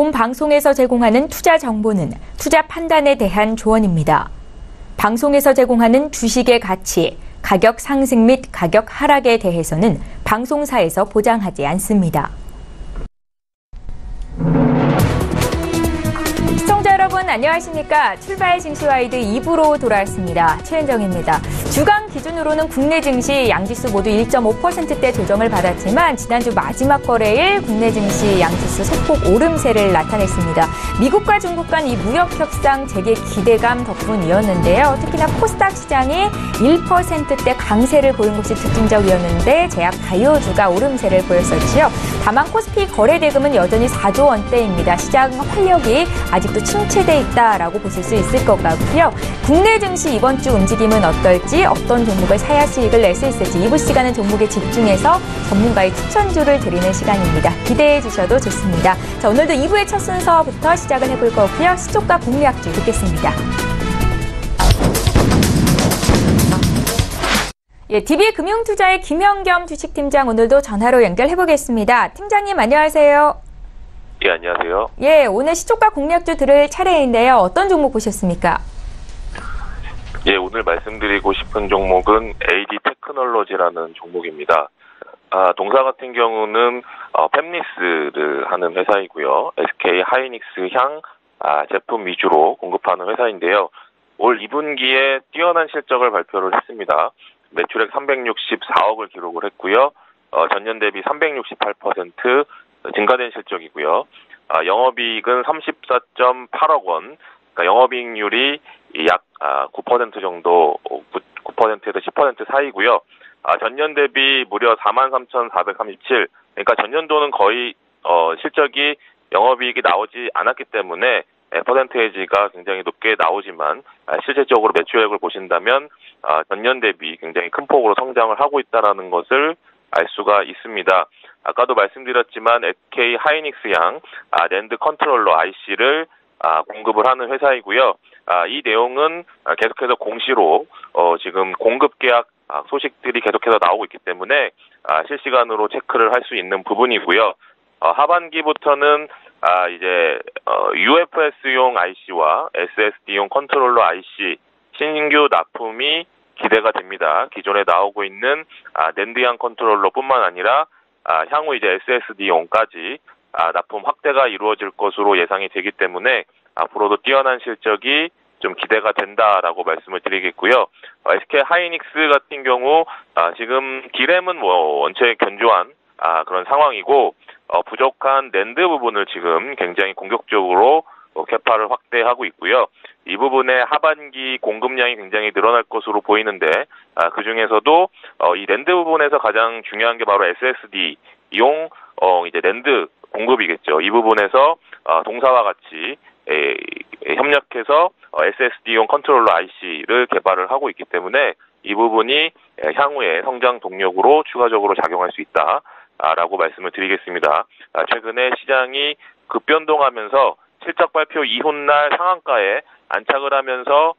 본 방송에서 제공하는 투자 정보는 투자 판단에 대한 조언입니다. 방송에서 제공하는 주식의 가치, 가격 상승 및 가격 하락에 대해서는 방송사에서 보장하지 않습니다. 시청자 여러분 안녕하십니까? 출발 증시와이드 2부로 돌아왔습니다. 최현정입니다. 주간 기준으로는 국내 증시 양지수 모두 1.5%대 조정을 받았지만 지난주 마지막 거래일 국내 증시 양지수 소폭 오름세를 나타냈습니다. 미국과 중국 간 이 무역 협상 재개 기대감 덕분이었는데요. 특히나 코스닥 시장이 1%대 강세를 보인 것이 특징적이었는데 제약 바이오주가 오름세를 보였었지요. 다만 코스피 거래 대금은 여전히 4조 원대입니다. 시장 활력이 아직도 침체돼 있다라고 보실 수 있을 것 같고요. 국내 증시 이번 주 움직임은 어떨지, 어떤 종목을 사야 수익을 낼 수 있을지 2부 시간은 종목에 집중해서 전문가의 추천주를 드리는 시간입니다. 기대해 주셔도 좋습니다. 자, 오늘도 2부의 첫 순서부터 시작을 해볼 거고요. 시초가 공략주 듣겠습니다. 예, DB금융투자의 김현겸 주식팀장 오늘도 전화로 연결해 보겠습니다. 팀장님 안녕하세요. 예, 안녕하세요. 예, 오늘 시초가 공략주 들을 차례인데요. 어떤 종목 보셨습니까? 예, 오늘 말씀드리고 싶은 종목은 AD 테크놀로지라는 종목입니다. 동사 같은 경우는 팹리스를 하는 회사이고요. SK 하이닉스 향 제품 위주로 공급하는 회사인데요. 올 2분기에 뛰어난 실적을 발표를 했습니다. 매출액 364억을 기록을 했고요. 전년 대비 368% 증가된 실적이고요. 영업이익은 34.8억 원, 그러니까 영업이익률이 약 9% 정도, 9%에서 10% 사이고요. 전년 대비 무려 43,437, 그러니까 전년도는 거의 실적이 영업이익이 나오지 않았기 때문에 퍼센테이지가 굉장히 높게 나오지만 실질적으로 매출액을 보신다면 전년 대비 굉장히 큰 폭으로 성장을 하고 있다는 것을 알 수가 있습니다. 아까도 말씀드렸지만 SK 하이닉스양 낸드 컨트롤러 IC를 공급을 하는 회사이고요. 이 내용은 계속해서 공시로 지금 공급 계약 소식들이 계속해서 나오고 있기 때문에 실시간으로 체크를 할 수 있는 부분이고요. 하반기부터는 이제 UFS용 IC와 SSD용 컨트롤러 IC 신규 납품이 기대가 됩니다. 기존에 나오고 있는 낸드형 컨트롤러뿐만 아니라 향후 이제 SSD용까지 납품 확대가 이루어질 것으로 예상이 되기 때문에 앞으로도 뛰어난 실적이 좀 기대가 된다라고 말씀을 드리겠고요. SK 하이닉스 같은 경우 지금 D램은 원체 견조한 그런 상황이고 부족한 낸드 부분을 지금 굉장히 공격적으로 캐파를 확대하고 있고요. 이 부분에 하반기 공급량이 굉장히 늘어날 것으로 보이는데 그중에서도 이 낸드 부분에서 가장 중요한 게 바로 SSD용 이제 낸드 공급이겠죠. 이 부분에서 동사와 같이 협력해서 SSD용 컨트롤러 IC를 개발을 하고 있기 때문에 이 부분이 향후에 성장 동력으로 추가적으로 작용할 수 있다라고 말씀을 드리겠습니다. 최근에 시장이 급변동하면서 실적 발표 이훗날 상한가에 안착을 하면서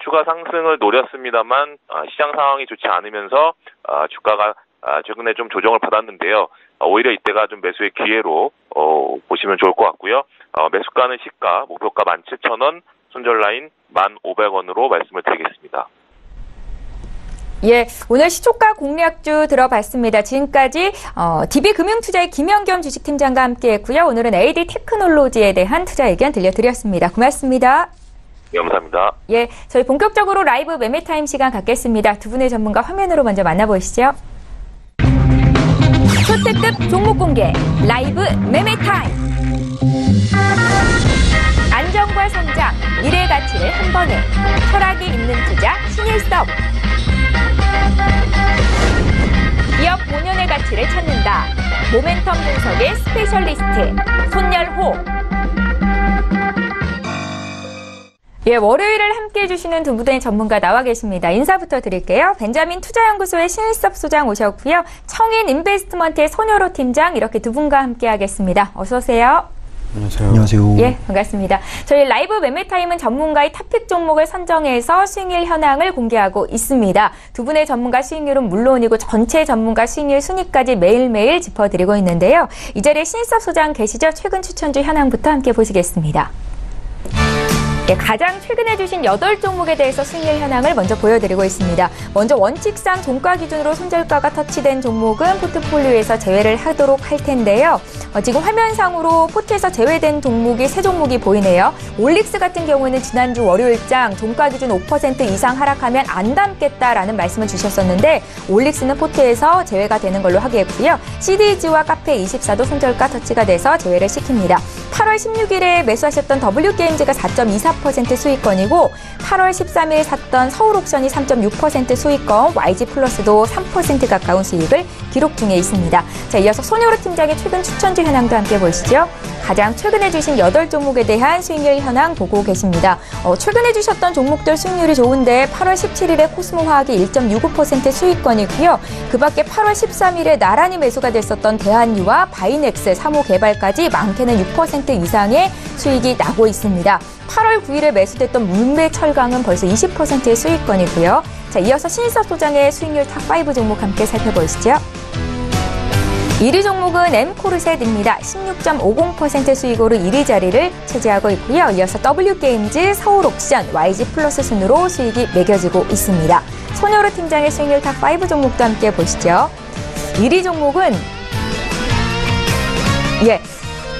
추가 상승을 노렸습니다만 시장 상황이 좋지 않으면서 주가가 최근에 좀 조정을 받았는데요. 오히려 이때가 좀 매수의 기회로 보시면 좋을 것 같고요. 매수가는 시가, 목표가 17,000원, 손절라인 1,500원으로 말씀을 드리겠습니다. 예, 오늘 시초가 공략주 들어봤습니다. 지금까지 DB금융투자의 김현겸 주식팀장과 함께했고요. 오늘은 AD 테크놀로지에 대한 투자 의견 들려드렸습니다. 고맙습니다. 네, 감사합니다. 예, 저희 본격적으로 라이브 매매타임 시간 갖겠습니다. 두 분의 전문가 화면으로 먼저 만나보시죠. 초특급 종목 공개 라이브 매매타임. 안정과 성장, 미래 가치를 한 번에 철학이 있는 투자 신일섭. 기업 본연의 가치를 찾는다. 모멘텀 분석의 스페셜리스트 손열호. 예, 월요일을 함께해 주시는 두 분의 전문가 나와 계십니다. 인사부터 드릴게요. 벤자민 투자연구소의 신일섭 소장 오셨고요. 청인 인베스트먼트의 손열호 팀장 이렇게 두 분과 함께하겠습니다. 어서 오세요. 안녕하세요. 안녕하세요. 예, 반갑습니다. 저희 라이브 매매타임은 전문가의 탑픽 종목을 선정해서 수익률 현황을 공개하고 있습니다. 두 분의 전문가 수익률은 물론이고 전체 전문가 수익률 순위까지 매일매일 짚어드리고 있는데요. 이 자리에 신일섭 소장 계시죠? 최근 추천주 현황부터 함께 보시겠습니다. 예, 가장 최근에 주신 8종목에 대해서 수익률 현황을 먼저 보여드리고 있습니다. 먼저 원칙상 종가 기준으로 손절가가 터치된 종목은 포트폴리오에서 제외를 하도록 할 텐데요. 지금 화면상으로 포트에서 제외된 종목이 3종목이 보이네요. 올릭스 같은 경우에는 지난주 월요일장 종가 기준 5% 이상 하락하면 안 담겠다라는 말씀을 주셨었는데 올릭스는 포트에서 제외가 되는 걸로 하겠고요. CDG와 카페24도 손절가 터치가 돼서 제외를 시킵니다. 8월 16일에 매수하셨던 W게임즈가 4.24% 수익권이고 8월 13일 샀던 서울옥션이 3.6% 수익권, YG플러스도 3% 가까운 수익을 기록 중에 있습니다. 자, 이어서 손효로 팀장의 최근 추천주 현황도 함께 보시죠. 가장 최근에 주신 8종목에 대한 수익률 현황 보고 계십니다. 최근에 주셨던 종목들 수익률이 좋은데 8월 17일에 코스모화학이 1.65% 수익권이고요. 그 밖에 8월 13일에 나란히 매수가 됐었던 대한유와 바이넥스, 사모개발까지 많게는 6% 이상의 수익이 나고 있습니다. 8월 9일에 매수됐던 문배철강은 벌써 20%의 수익권이고요. 자, 이어서 신일섭 소장의 수익률 탑5 종목 함께 살펴보시죠. 1위 종목은 엠코르셋입니다. 16.50% 수익으로 1위 자리를 차지하고 있고요. 이어서 W게임즈, 서울옥션, YG플러스 순으로 수익이 매겨지고 있습니다. 손효로 팀장의 수익률 탑5 종목도 함께 보시죠. 1위 종목은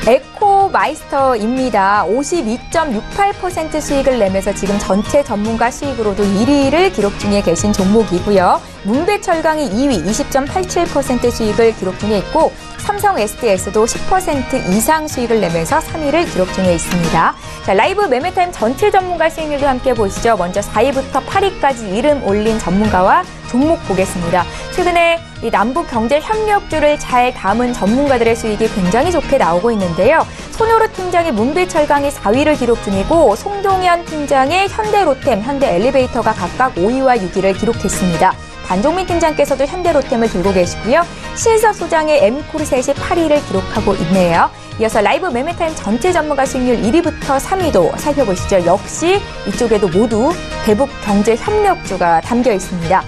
에코마이스터입니다. 52.68% 수익을 내면서 지금 전체 전문가 수익으로도 1위를 기록 중에 계신 종목이고요. 문배철강이 2위 20.87% 수익을 기록 중에 있고 삼성 SDS도 10% 이상 수익을 내면서 3위를 기록 중에 있습니다. 자, 라이브 매매타임 전체 전문가 수익률도 함께 보시죠. 먼저 4위부터 8위까지 이름 올린 전문가와 종목 보겠습니다. 최근에 이 남북 경제 협력주를 잘 담은 전문가들의 수익이 굉장히 좋게 나오고 있는데요. 손효로 팀장의 문배철강이 4위를 기록 중이고 송동현 팀장의 현대로템, 현대엘리베이터가 각각 5위와 6위를 기록했습니다. 반종민 팀장께서도 현대로템을 들고 계시고요. 신일섭 소장의 엠코르셋이 8위를 기록하고 있네요. 이어서 라이브 매매타임 전체 전문가 수익률 1위부터 3위도 살펴보시죠. 역시 이쪽에도 모두 대북 경제 협력주가 담겨 있습니다.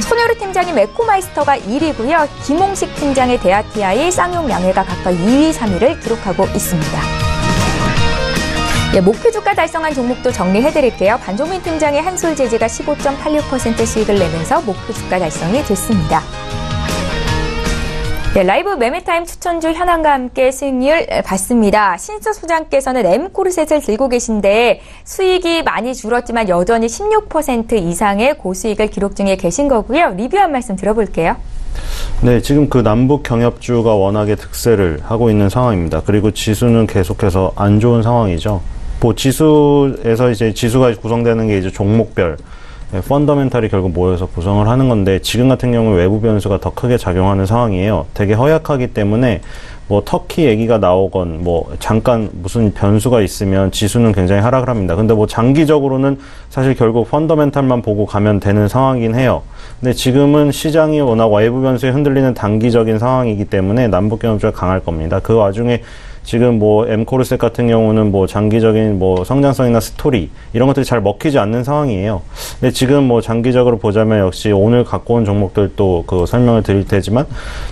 손효로 팀장의 에코마이스터가 1위고요. 김홍식 팀장의 대아티아이, 쌍용양해가 각각 2위, 3위를 기록하고 있습니다. 예, 목표 주가 달성한 종목도 정리해드릴게요. 반종민 팀장의 한솔재즈가 15.86% 수익을 내면서 목표 주가 달성이 됐습니다. 네, 라이브 매매타임 추천주 현황과 함께 수익률 봤습니다. 신일섭 소장께서는 엠코르셋을 들고 계신데 수익이 많이 줄었지만 여전히 16% 이상의 고수익을 기록 중에 계신 거고요. 리뷰 한 말씀 들어볼게요. 네, 지금 그 남북 경협주가 워낙에 득세를 하고 있는 상황입니다. 그리고 지수는 계속해서 안 좋은 상황이죠. 뭐 지수에서 이제 지수가 구성되는 게 이제 종목별 펀더멘탈이 결국 모여서 구성을 하는 건데 지금 같은 경우 외부 변수가 더 크게 작용하는 상황이에요. 되게 허약하기 때문에 뭐 터키 얘기가 나오건 뭐 잠깐 무슨 변수가 있으면 지수는 굉장히 하락을 합니다. 근데 뭐 장기적으로는 사실 결국 펀더멘탈만 보고 가면 되는 상황이긴 해요. 근데 지금은 시장이 워낙 외부 변수에 흔들리는 단기적인 상황이기 때문에 남북경협주가 강할 겁니다. 그 와중에 지금 뭐 엠코르셋 같은 경우는 뭐 장기적인 뭐 성장성이나 스토리 이런 것들이 잘 먹히지 않는 상황이에요. 근데 지금 뭐 장기적으로 보자면 역시 오늘 갖고 온 종목들도 그 설명을 드릴 테지만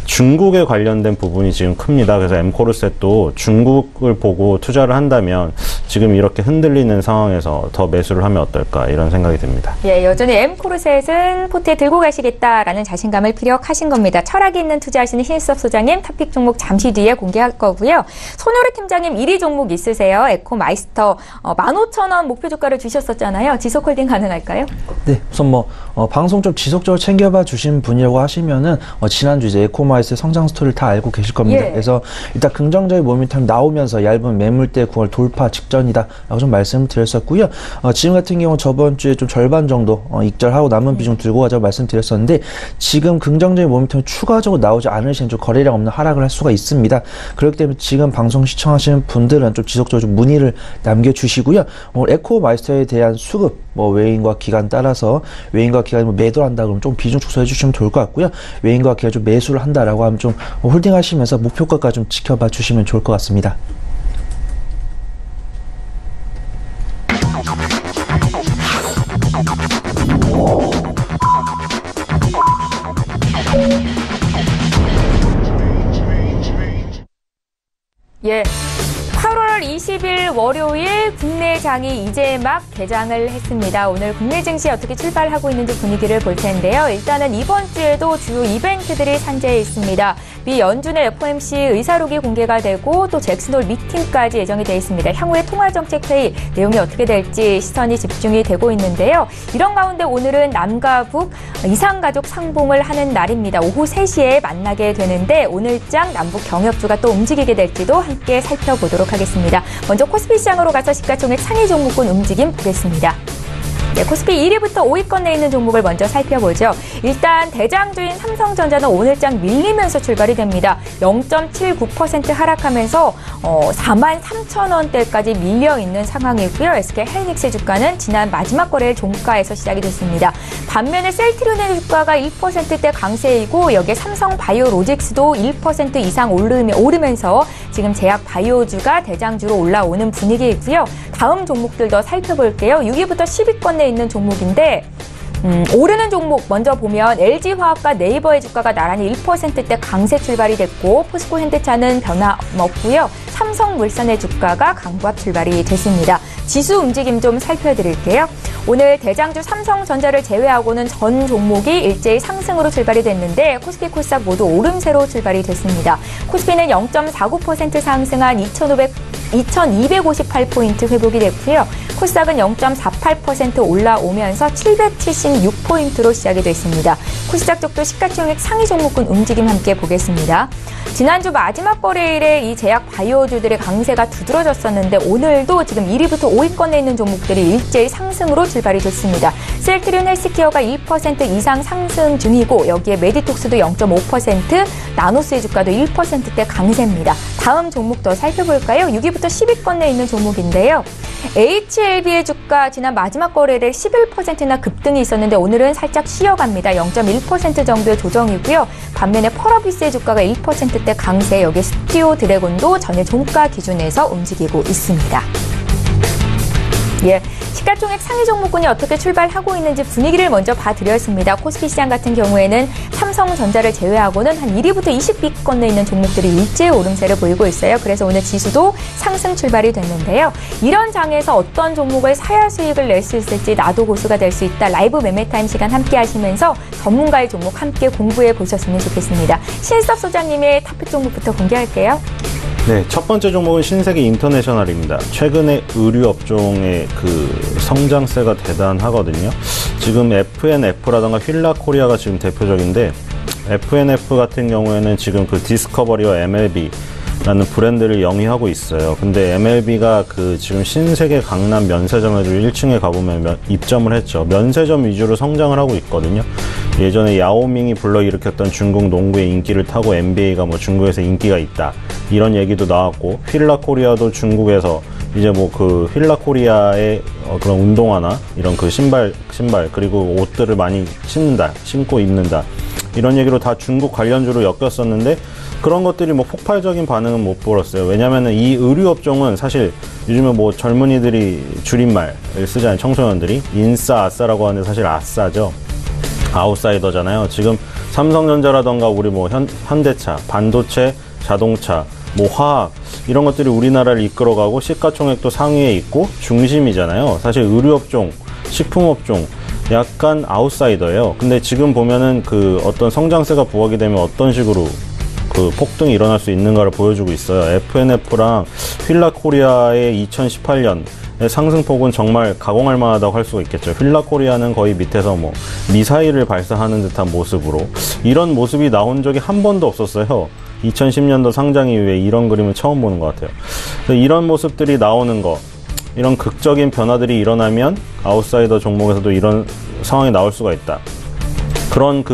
중국에 관련된 부분이 지금 큽니다. 그래서 엠코르셋도 중국을 보고 투자를 한다면 지금 이렇게 흔들리는 상황에서 더 매수를 하면 어떨까 이런 생각이 듭니다. 예, 여전히 엠코르셋은 포트에 들고 가시겠다라는 자신감을 피력하신 겁니다. 철학이 있는 투자하시는 신일섭 소장님 탑픽 종목 잠시 뒤에 공개할 거고요. 손효로 팀장님 1위 종목 있으세요? 에코마이스터 15,000원 목표 주가를 주셨었잖아요. 지속 홀딩 가능할까요? 네, 우선 뭐 방송 좀 지속적으로 챙겨봐 주신 분이라고 하시면은 지난주 이제 에코마이스의 성장 스토리를 다 알고 계실 겁니다. 예. 그래서 일단 긍정적인 모멘텀이 나오면서 얇은 매물대 9월 돌파 직전이다라고 좀 말씀드렸었고요. 지금 같은 경우 저번 주에 좀 절반 정도 익절하고 남은 비중 들고 가자고 말씀드렸었는데 지금 긍정적인 모멘텀이 추가적으로 나오지 않으시면 좀 거래량 없는 하락을 할 수가 있습니다. 그렇기 때문에 지금 방송 시청하시는 분들은 좀 지속적으로 좀 문의를 남겨주시고요. 에코마이스터에 대한 수급, 뭐 외인과 기간 따라서 외인과 기간이 뭐 매도를 한다 그러면 좀 비중 축소해 주시면 좋을 것 같고요. 외인과 기간 좀 매수를 한다라고 하면 좀 홀딩하시면서 목표가까지 좀 지켜봐 주시면 좋을 것 같습니다. 예. 8월 20일 월요일 국내장이 이제 막 개장을 했습니다. 오늘 국내 증시 어떻게 출발하고 있는지 분위기를 볼 텐데요. 일단은 이번 주에도 주요 이벤트들이 산재해 있습니다. 미 연준의 FOMC 의사록이 공개가 되고 또 잭슨홀 미팅까지 예정이 되어 있습니다. 향후의 통화정책회의 내용이 어떻게 될지 시선이 집중이 되고 있는데요. 이런 가운데 오늘은 남과 북 이상가족 상봉을 하는 날입니다. 오후 3시에 만나게 되는데 오늘장 남북 경협주가 또 움직이게 될지도 함께 살펴보도록 하겠습니다. 먼저 코스피 시장으로 가서 시가총액 상위 종목군 움직임 보겠습니다. 네, 코스피 1위부터 5위권 내에 있는 종목을 먼저 살펴보죠. 일단 대장주인 삼성전자는 오늘장 밀리면서 출발이 됩니다. 0.79% 하락하면서 43,000원대까지 밀려있는 상황이고요. SK하이닉스 주가는 지난 마지막 거래일 종가에서 시작이 됐습니다. 반면에 셀트리온의 주가가 1%대 강세이고 여기에 삼성바이오로직스도 1% 이상 오르면서 지금 제약바이오주가 대장주로 올라오는 분위기이고요. 다음 종목들 더 살펴볼게요. 6위부터 10위권 내에 있는 종목인데 오르는 종목 먼저 보면 LG화학과 네이버의 주가가 나란히 1%대 강세 출발이 됐고 포스코 현대차는 변함없고요. 삼성물산의 주가가 강보합 출발이 됐습니다. 지수 움직임 좀 살펴드릴게요. 오늘 대장주 삼성전자를 제외하고는 전 종목이 일제히 상승으로 출발이 됐는데 코스피 코스닥 모두 오름세로 출발이 됐습니다. 코스피는 0.49% 상승한 2,258포인트 회복이 됐고요. 코스닥은 0.48% 올라오면서 776포인트로 시작이 됐습니다. 코스닥 쪽도 시가총액 상위 종목군 움직임 함께 보겠습니다. 지난주 마지막 거래일에 이 제약 바이오주들의 강세가 두드러졌었는데 오늘도 지금 1위부터 5위권에 있는 종목들이 일제히 상승으로 출발이 됐습니다. 셀트리온 헬스케어가 1% 이상 상승 중이고 여기에 메디톡스도 0.5%, 나노스의 주가도 1%대 강세입니다. 다음 종목 더 살펴볼까요? 6위부터 10위권에 있는 종목인데요. HLB의 주가 지난 마지막 거래일에 11%나 급등이 있었는데 오늘은 살짝 쉬어갑니다. 0.1% 정도의 조정이고요. 반면에 펄어비스의 주가가 1%대 강세, 여기에 스튜디오 드래곤도 전일 종가 기준에서 움직이고 있습니다. 예, 시가총액 상위 종목군이 어떻게 출발하고 있는지 분위기를 먼저 봐드렸습니다. 코스피 시장 같은 경우에는 삼성전자를 제외하고는 한 1위부터 20위권에 있는 종목들이 일제히 오름세를 보이고 있어요. 그래서 오늘 지수도 상승 출발이 됐는데요. 이런 장에서 어떤 종목을 사야 수익을 낼 수 있을지 나도 고수가 될 수 있다. 라이브 매매타임 시간 함께 하시면서 전문가의 종목 함께 공부해 보셨으면 좋겠습니다. 신일섭 소장님의 탑픽 종목부터 공개할게요. 네, 첫 번째 종목은 신세계 인터내셔널입니다. 최근에 의류 업종의 그 성장세가 대단하거든요. 지금 FNF라던가 휠라코리아가 지금 대표적인데 FNF 같은 경우에는 지금 그 디스커버리와 MLB라는 브랜드를 영위하고 있어요. 근데 MLB가 그 지금 신세계 강남 면세점에도 1층에 가보면 입점을 했죠. 면세점 위주로 성장을 하고 있거든요. 예전에 야오밍이 불러일으켰던 중국 농구의 인기를 타고 NBA가 뭐 중국에서 인기가 있다. 이런 얘기도 나왔고, 휠라코리아도 중국에서 이제 뭐 그 휠라코리아의 그런 운동화나 이런 그 신발 그리고 옷들을 많이 신고 입는다. 이런 얘기로 다 중국 관련주로 엮였었는데 그런 것들이 뭐 폭발적인 반응은 못 보였어요. 왜냐면은 이 의류 업종은 사실 요즘에 뭐 젊은이들이 줄임말을 쓰잖아요. 청소년들이. 인싸, 아싸라고 하는데 사실 아싸죠. 아웃사이더잖아요. 지금 삼성전자라던가 우리 뭐 현대차, 반도체, 자동차, 뭐 화학 이런 것들이 우리나라를 이끌어가고 시가총액도 상위에 있고 중심이잖아요. 사실 의류업종, 식품업종 약간 아웃사이더예요. 근데 지금 보면은 그 어떤 성장세가 부각이 되면 어떤 식으로 그 폭등이 일어날 수 있는가를 보여주고 있어요. FNF랑 휠라코리아의 2018년 상승폭은 정말 가공할 만하다고 할 수가 있겠죠. 휠라코리아는 거의 밑에서 뭐 미사일을 발사하는 듯한 모습으로 이런 모습이 나온 적이 한 번도 없었어요. 2010년도 상장 이후에 이런 그림을 처음 보는 것 같아요. 이런 모습들이 나오는 거, 이런 극적인 변화들이 일어나면 아웃사이더 종목에서도 이런 상황이 나올 수가 있다. 그런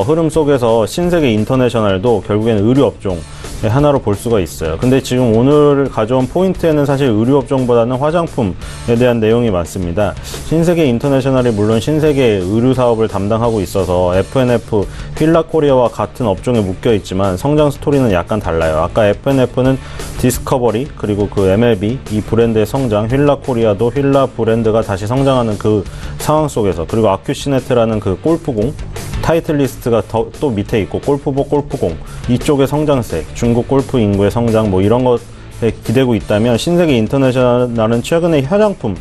흐름 속에서 신세계 인터내셔널도 결국에는 의류업종, 하나로 볼 수가 있어요. 근데 지금 오늘 가져온 포인트에는 사실 의류업종보다는 화장품에 대한 내용이 많습니다. 신세계 인터내셔널이 물론 신세계 의류 사업을 담당하고 있어서 F&F, 휠라코리아와 같은 업종에 묶여 있지만 성장 스토리는 약간 달라요. 아까 F&F는 디스커버리 그리고 그 MLB 이 브랜드의 성장, 휠라코리아도 휠라 브랜드가 다시 성장하는 그 상황 속에서, 그리고 아큐시네트라는 그 골프공 타이틀리스트가 또 밑에 있고 골프복, 골프공 이쪽의 성장세, 중국 골프 인구의 성장 뭐 이런 것에 기대고 있다면 신세계 인터내셔널은 최근에 화장품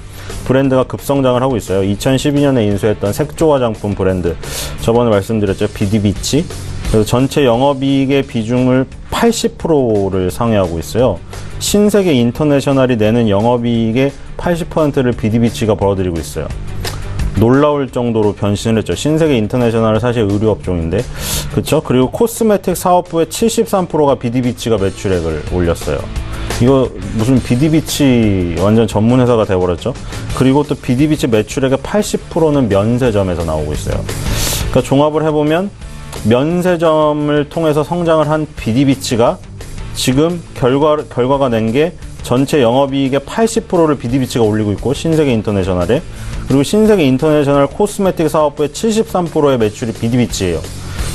브랜드가 급성장을 하고 있어요. 2012년에 인수했던 색조 화장품 브랜드, 저번에 말씀드렸죠, 비디비치. 그래서 전체 영업이익의 비중을 80%를 상회하고 있어요. 신세계 인터내셔널이 내는 영업이익의 80%를 비디비치가 벌어들이고 있어요. 놀라울 정도로 변신을 했죠. 신세계 인터내셔널은 사실 의류업종인데, 그쵸? 그리고 코스메틱 사업부의 73%가 비디비치가 매출액을 올렸어요. 이거 무슨 비디비치 완전 전문 회사가 돼버렸죠. 그리고 또 비디비치 매출액의 80%는 면세점에서 나오고 있어요. 그러니까 종합을 해보면 면세점을 통해서 성장을 한 비디비치가 지금 결과가 낸 게 전체 영업이익의 80%를 비디비치가 올리고 있고, 신세계 인터내셔널에, 그리고 신세계 인터내셔널 코스메틱 사업부의 73%의 매출이 비디비치예요.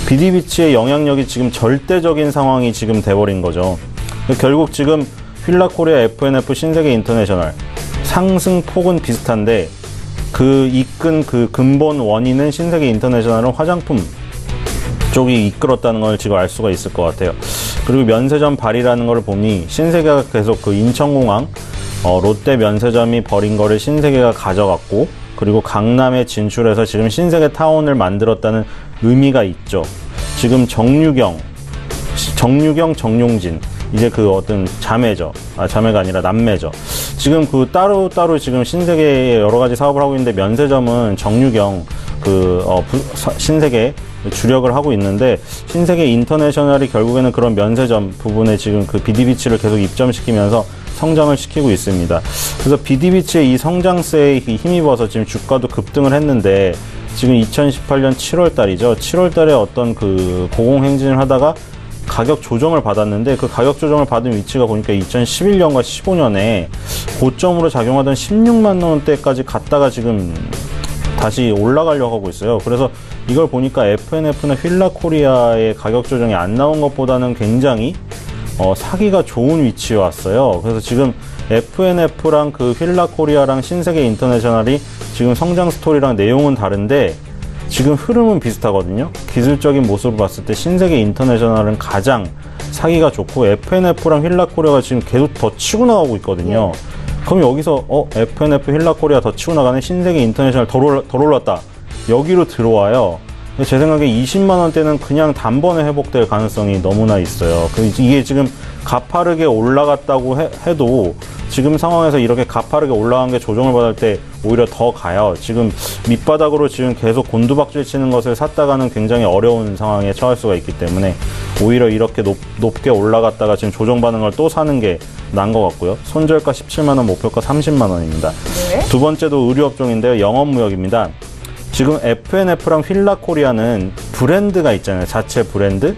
비디비치의 영향력이 지금 절대적인 상황이 지금 돼버린 거죠. 결국 지금 휠라코리아, F&F, 신세계 인터내셔널 상승폭은 비슷한데 그 이끈 그 근본 원인은 신세계 인터내셔널은 화장품 쪽이 이끌었다는 걸 지금 알 수가 있을 것 같아요. 그리고 면세점 발이라는 걸 보니 신세계가 계속 그 인천공항 롯데 면세점이 버린 거를 신세계가 가져갔고, 그리고 강남에 진출해서 지금 신세계 타운을 만들었다는 의미가 있죠. 지금 정유경, 정용진 이제 그 어떤 자매죠. 자매가 아니라 남매죠. 지금 그 따로 지금 신세계에 여러 가지 사업을 하고 있는데, 면세점은 정유경 신세계 주력을 하고 있는데, 신세계 인터내셔널이 결국에는 그런 면세점 부분에 지금 그 비디비치를 계속 입점시키면서 성장을 시키고 있습니다. 그래서 비디비치의 이 성장세에 힘입어서 지금 주가도 급등을 했는데, 지금 2018년 7월 달이죠. 7월 달에 어떤 그 고공행진을 하다가 가격 조정을 받았는데, 그 가격 조정을 받은 위치가 보니까 2011년과 15년에 고점으로 작용하던 16만 원대까지 갔다가 지금 다시 올라가려고 하고 있어요. 그래서 이걸 보니까 F&F나 휠라코리아의 가격 조정이 안 나온 것보다는 굉장히 사기가 좋은 위치에 왔어요. 그래서 지금 F&F랑 그 휠라코리아랑 신세계 인터내셔널이 지금 성장 스토리랑 내용은 다른데 지금 흐름은 비슷하거든요. 기술적인 모습을 봤을 때 신세계 인터내셔널은 가장 사기가 좋고, F&F랑 휠라코리아가 지금 계속 더 치고 나가고 있거든요. 그럼 여기서 F&F 휠라코리아 더 치고 나가네, 신세계 인터내셔널 덜 올랐다, 여기로 들어와요. 제 생각에 20만 원대는 그냥 단번에 회복될 가능성이 너무나 있어요. 이게 지금 가파르게 올라갔다고 해도 지금 상황에서 이렇게 가파르게 올라간 게 조정을 받을 때 오히려 더 가요. 지금 밑바닥으로 지금 계속 곤두박질 치는 것을 샀다가는 굉장히 어려운 상황에 처할 수가 있기 때문에 오히려 이렇게 높게 올라갔다가 지금 조정받는 걸 또 사는 게 나은 것 같고요. 손절가 17만 원, 목표가 30만 원입니다. 네. 두 번째도 의류업종인데요. 영업무역입니다. 지금 F&F랑 휠라코리아는 브랜드가 있잖아요. 자체 브랜드.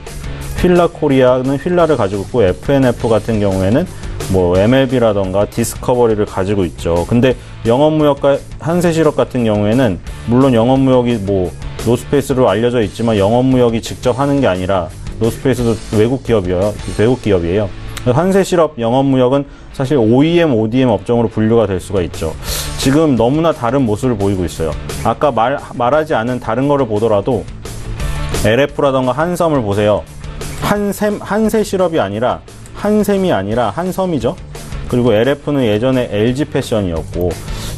휠라코리아는 휠라를 가지고 있고, F&F 같은 경우에는 뭐 MLB라던가 디스커버리를 가지고 있죠. 근데 영업무역과 한세실업 같은 경우에는 물론 영업무역이 뭐 노스페이스로 알려져 있지만 영업무역이 직접 하는 게 아니라, 노스페이스도 외국 기업이에요. 한세실업 영업무역은 사실 OEM, ODM 업종으로 분류가 될 수가 있죠. 지금 너무나 다른 모습을 보이고 있어요. 아까 말하지 않은 다른 거를 보더라도 LF라던가 한섬을 보세요. 한세실업이 아니라 한샘이 아니라 한섬이죠. 그리고 LF는 예전에 LG 패션이었고,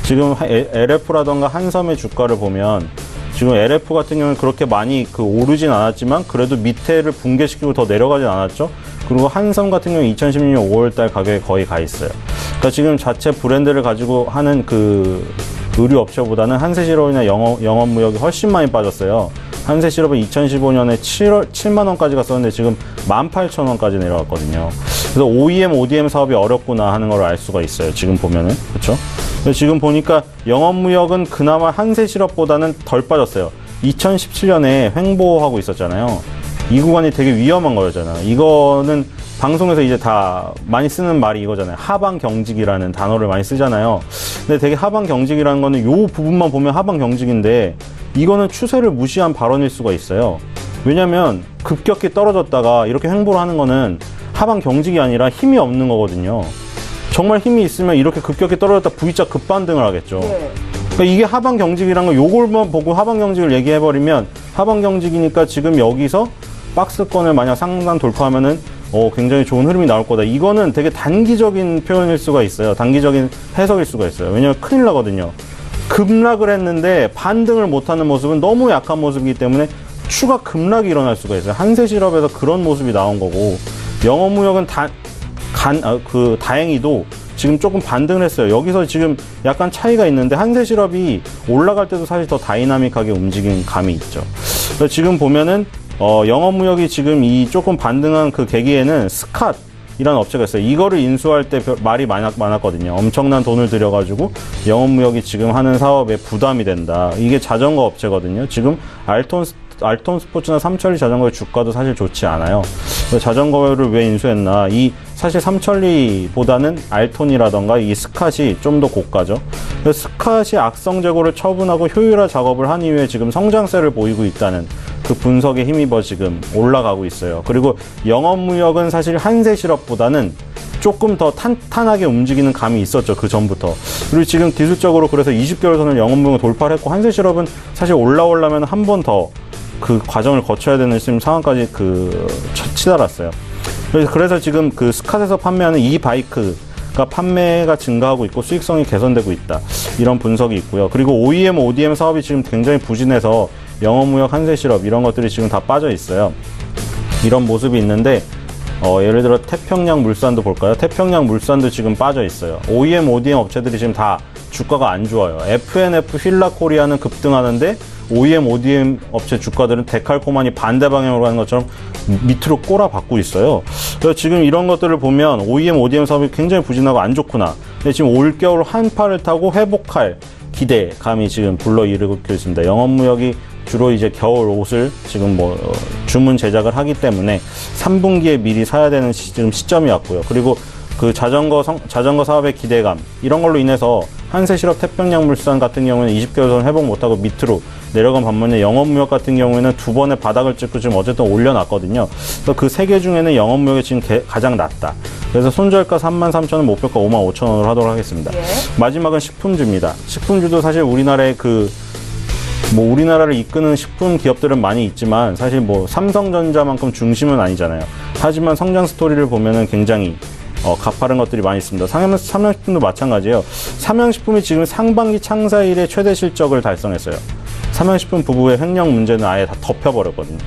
지금 LF라던가 한섬의 주가를 보면 지금 LF 같은 경우는 그렇게 많이 오르진 않았지만 그래도 밑에를 붕괴시키고 더 내려가진 않았죠. 그리고 한섬 같은 경우 2016년 5월달 가격에 거의 가 있어요. 그러니까 지금 자체 브랜드를 가지고 하는 그 의류 업체보다는 한세실업이나 영업무역이 훨씬 많이 빠졌어요. 한세실업은 2015년에 7만 원까지 갔었는데 지금 18,000원까지 내려갔거든요. 그래서 OEM, ODM 사업이 어렵구나 하는 걸 알 수가 있어요. 지금 보면은. 그렇죠? 지금 보니까 영업무역은 그나마 한세실업보다는 덜 빠졌어요. 2017년에 횡보하고 있었잖아요. 이 구간이 되게 위험한 거였잖아요. 이거는 방송에서 이제 다 많이 쓰는 말이 이거잖아요. 하방 경직이라는 단어를 많이 쓰잖아요. 근데 되게 하방 경직이라는 거는 요 부분만 보면 하방 경직인데 이거는 추세를 무시한 발언일 수가 있어요. 왜냐면 급격히 떨어졌다가 이렇게 횡보를 하는 거는 하방 경직이 아니라 힘이 없는 거거든요. 정말 힘이 있으면 이렇게 급격히 떨어졌다 V자 급반등을 하겠죠. 네. 그러니까 이게 하방 경직이란 거 요걸만 보고 하방 경직을 얘기해버리면 하방 경직이니까 지금 여기서 박스권을 만약 상단 돌파하면은 굉장히 좋은 흐름이 나올 거다. 이거는 되게 단기적인 표현일 수가 있어요. 단기적인 해석일 수가 있어요. 왜냐면 큰일 나거든요. 급락을 했는데 반등을 못하는 모습은 너무 약한 모습이기 때문에 추가 급락이 일어날 수가 있어요. 한세실업에서 그런 모습이 나온 거고 영업무역은 다행히도 지금 조금 반등을 했어요. 여기서 지금 약간 차이가 있는데 한세실업이 올라갈 때도 사실 더 다이나믹하게 움직인 감이 있죠. 그래서 지금 보면은 영업무역이 지금 이 조금 반등한 그 계기에는 스캇이라는 업체가 있어요. 이거를 인수할 때 말이 많았거든요. 엄청난 돈을 들여가지고 영업무역이 지금 하는 사업에 부담이 된다. 이게 자전거 업체거든요. 지금 알톤 스포츠나 삼천리 자전거의 주가도 사실 좋지 않아요. 자전거를 왜 인수했나? 사실 삼천리보다는 알톤이라던가 이 스캇이 좀 더 고가죠. 그래서 스캇이 악성 재고를 처분하고 효율화 작업을 한 이후에 지금 성장세를 보이고 있다는 그 분석에 힘입어 지금 올라가고 있어요. 그리고 영업무역은 사실 한세실업보다는 조금 더 탄탄하게 움직이는 감이 있었죠. 그 전부터. 그리고 지금 기술적으로 그래서 20개월 선을 영업무역을 돌파를 했고 한세실업은 사실 올라오려면 한 번 더 그 과정을 거쳐야 되는 지금 상황까지 치달았어요. 그래서 지금 그 스캇에서 판매하는 이 바이크가 판매가 증가하고 있고 수익성이 개선되고 있다. 이런 분석이 있고요. 그리고 OEM, ODM 사업이 지금 굉장히 부진해서 영업무역, 한세실업 이런 것들이 지금 다 빠져 있어요. 이런 모습이 있는데 예를 들어 태평양 물산도 볼까요? 태평양 물산도 지금 빠져 있어요. OEM, ODM 업체들이 지금 다 주가가 안 좋아요. FNF, 휠라코리아는 급등하는데 OEM, ODM 업체 주가들은 데칼코마니 반대 방향으로 가는 것처럼 밑으로 꼬라박고 있어요. 그래서 지금 이런 것들을 보면 OEM, ODM 사업이 굉장히 부진하고 안 좋구나. 근데 지금 올겨울 한파를 타고 회복할 기대감이 지금 불러일으키고 있습니다. 영업무역이 주로 이제 겨울 옷을 지금 주문 제작을 하기 때문에 3분기에 미리 사야 되는 지금 시점이 왔고요. 그리고 그 자전거 사업의 기대감 이런 걸로 인해서 한세실업, 태평양물산 같은 경우는 20개월 선 회복 못하고 밑으로 내려간 반면에 영업무역 같은 경우에는 두 번의 바닥을 찍고 지금 어쨌든 올려놨거든요. 그래서 그 세 개 중에는 영업무역이 지금 가장 낮다. 그래서 손절가 33,000원, 목표가 55,000원으로 하도록 하겠습니다. 예. 마지막은 식품주입니다. 식품주도 사실 우리나라의 우리나라를 이끄는 식품 기업들은 많이 있지만 사실 삼성전자만큼 중심은 아니잖아요. 하지만 성장 스토리를 보면은 굉장히 가파른 것들이 많이 있습니다. 삼양식품도 마찬가지예요. 삼양식품이 지금 상반기 창사 이래 최대 실적을 달성했어요. 삼양식품 부부의 횡령 문제는 아예 다 덮여버렸거든요.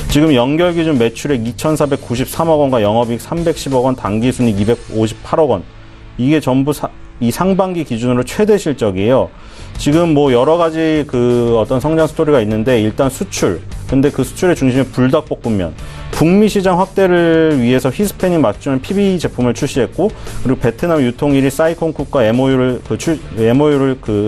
지금 연결 기준 매출액 2,493억 원과 영업이익 310억 원, 당기순이익 258억 원. 이게 전부 이 상반기 기준으로 최대 실적이에요. 지금 여러 가지 어떤 성장 스토리가 있는데 일단 수출. 근데 그 수출의 중심이 불닭볶음면. 북미 시장 확대를 위해서 히스패닉 맞춤 PB 제품을 출시했고, 그리고 베트남 유통 1위 사이콘쿡과 MOU를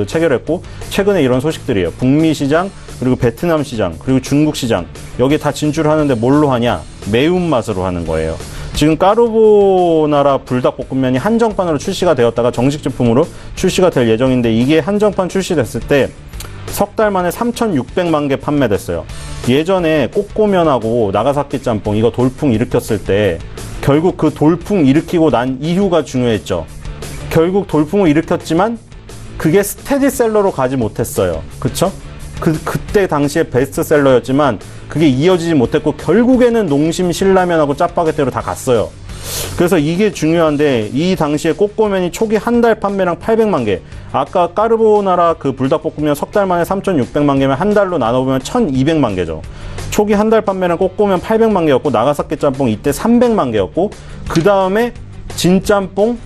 체결했고, 최근에 이런 소식들이에요. 북미 시장, 그리고 베트남 시장, 그리고 중국 시장. 여기 다 진출하는데 뭘로 하냐? 매운맛으로 하는 거예요. 지금 까르보나라 불닭볶음면이 한정판으로 출시가 되었다가 정식 제품으로 출시가 될 예정인데 이게 한정판 출시됐을 때 석 달 만에 3,600만 개 판매됐어요. 예전에 꼬꼬면하고 나가사키 짬뽕 이거 돌풍 일으켰을 때 결국 그 돌풍 일으키고 난 이유가 중요했죠. 결국 돌풍을 일으켰지만 그게 스테디셀러로 가지 못했어요. 그쵸? 그때 당시에 베스트셀러였지만 그게 이어지지 못했고 결국에는 농심 신라면하고 짜파게티로 다 갔어요. 그래서 이게 중요한데 이 당시에 꼬꼬면이 초기 한 달 판매량 800만 개. 아까 까르보나라 그 불닭볶음면 석 달 만에 3,600만 개면 한 달로 나눠보면 1,200만 개죠. 초기 한 달 판매량 꼬꼬면 800만 개였고 나가사키 짬뽕 이때 300만 개였고 그 다음에 진짬뽕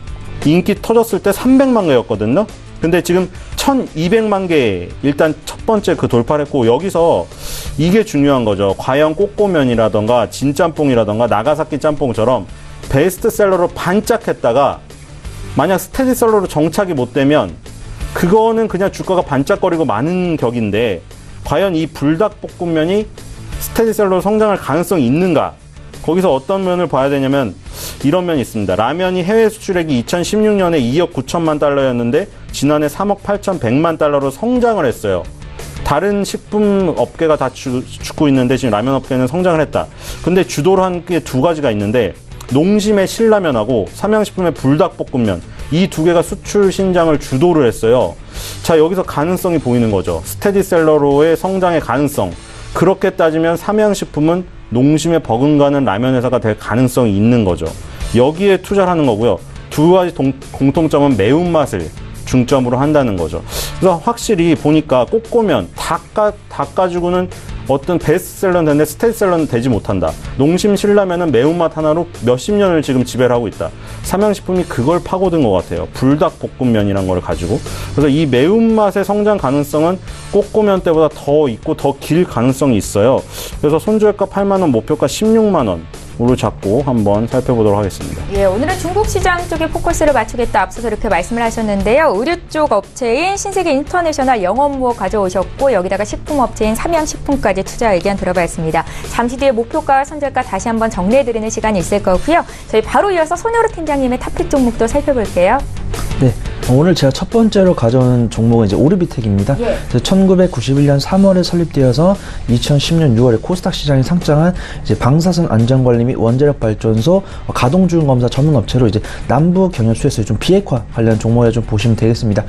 인기 터졌을 때 300만 개였거든요. 근데 지금 1,200만 개 일단 첫 번째 돌파를 했고 여기서 이게 중요한 거죠. 과연 꼬꼬면이라던가 진짬뽕이라던가 나가사키 짬뽕처럼 베스트셀러로 반짝했다가 만약 스테디셀러로 정착이 못 되면 그거는 그냥 주가가 반짝거리고 마는 격인데 과연 이 불닭볶음면이 스테디셀러로 성장할 가능성이 있는가? 거기서 어떤 면을 봐야 되냐면 이런 면이 있습니다. 라면이 해외 수출액이 2016년에 2억 9천만 달러였는데 지난해 3억 8,100만 달러로 성장을 했어요. 다른 식품 업계가 다 죽고 있는데 지금 라면 업계는 성장을 했다. 근데 주도를 한 게 두 가지가 있는데 농심의 신라면하고 삼양식품의 불닭볶음면, 이 두 개가 수출 신장을 주도를 했어요. 자, 여기서 가능성이 보이는 거죠. 스테디셀러로의 성장의 가능성. 그렇게 따지면 삼양식품은 농심에 버금가는 라면 회사가 될 가능성이 있는 거죠. 여기에 투자를 하는 거고요. 두 가지 공통점은 매운맛을 중점으로 한다는 거죠. 그래서 확실히 보니까 꼬꼬면, 닭 가지고는 어떤 베스트셀러는 되는데 스테디셀러는 되지 못한다. 농심 신라면은 매운맛 하나로 몇십 년을 지금 지배를 하고 있다. 삼양식품이 그걸 파고든 것 같아요. 불닭볶음면이란 걸 가지고. 그래서 이 매운맛의 성장 가능성은 꼬꼬면 때보다 더 있고 더 길 가능성이 있어요. 그래서 손절가 8만 원, 목표가 16만 원. 으로 잡고 한번 살펴보도록 하겠습니다. 예, 오늘은 중국 시장 쪽에 포커스를 맞추겠다 앞서서 이렇게 말씀을 하셨는데요. 의류 쪽 업체인 신세계 인터내셔널 영업무업 가져오셨고 여기다가 식품업체인 삼양식품까지 투자 의견 들어봤습니다. 잠시 뒤에 목표가, 선절가 다시 한번 정리해드리는 시간이 있을 거고요. 저희 바로 이어서 손효로 팀장님의 탑픽 종목도 살펴볼게요. 네, 오늘 제가 첫 번째로 가져오는 종목은 이제 오르비텍입니다. 예. 1991년 3월에 설립되어서 2010년 6월에 코스닥 시장에 상장한 이제 방사선 안전관리 및 원자력 발전소 가동 주행 검사 전문 업체로 이제 남북 경협 수혜서 좀 비핵화 관련 종목에 좀 보시면 되겠습니다.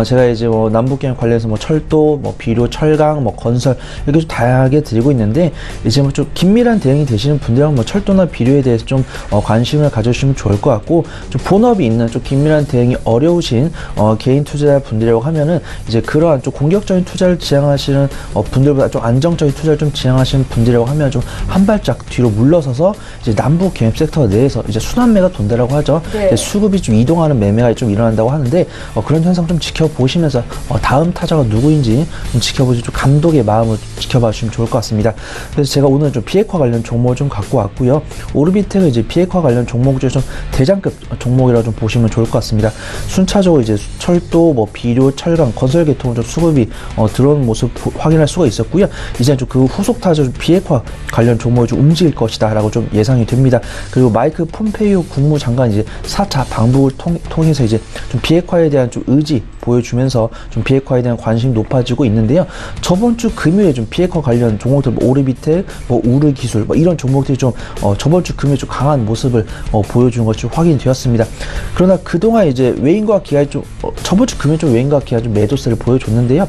제가 이제 남북 경협 관련해서 철도, 비료, 철강, 건설 이렇게 좀 다양하게 드리고 있는데 이제 좀 긴밀한 대응이 되시는 분들은 철도나 비료에 대해서 좀 관심을 가져주시면 좋을 것 같고, 좀 본업이 있는 좀 긴밀한 대응이 어려우신 개인 투자자분들이라고 하면은 이제 그러한 좀 공격적인 투자를 지향하시는 분들보다 좀 안정적인 투자를 좀 지향하시는 분들이라고 하면 좀 한 발짝 뒤로 물러서서 이제 남북 경협 섹터 내에서 이제 순환매가 돈다라고 하죠. 네. 수급이 좀 이동하는 매매가 좀 일어난다고 하는데 그런 현상 좀 지켜보시면서 다음 타자가 누구인지 좀 지켜보시, 좀 감독의 마음을 지켜봐 주시면 좋을 것 같습니다. 그래서 제가 오늘 좀 비핵화 관련 종목을 좀 갖고 왔고요. 오르비텍은 이제 비핵화 관련 종목 중에 좀 대장급 종목이라고 좀 보시면 좋을 것 같습니다. 순차적으로 이제 철도, 비료, 철강, 건설 계통으로 좀 수급이 들어오는 모습 확인할 수가 있었고요. 이제 좀 그 후속 타자 비핵화 관련 종목이 좀 움직일 것이다라고 좀 예상이 됩니다. 그리고 마이크 폼페이오 국무장관 이제 4차 방북을 통해서 이제 좀 비핵화에 대한 좀 의지 보여주면서 좀 비핵화에 대한 관심이 높아지고 있는데요. 저번 주 금요일에 좀 비핵화 관련 종목들, 오르비텍, 우르기술 이런 종목들이 좀 저번 주 금요일 좀 강한 모습을 보여주는 것이 좀 확인이 되었습니다. 그러나 그동안 이제 외인과 기관이 좀 저번 주 금요일 좀 외인과 기관이 좀 매도세를 보여줬는데요.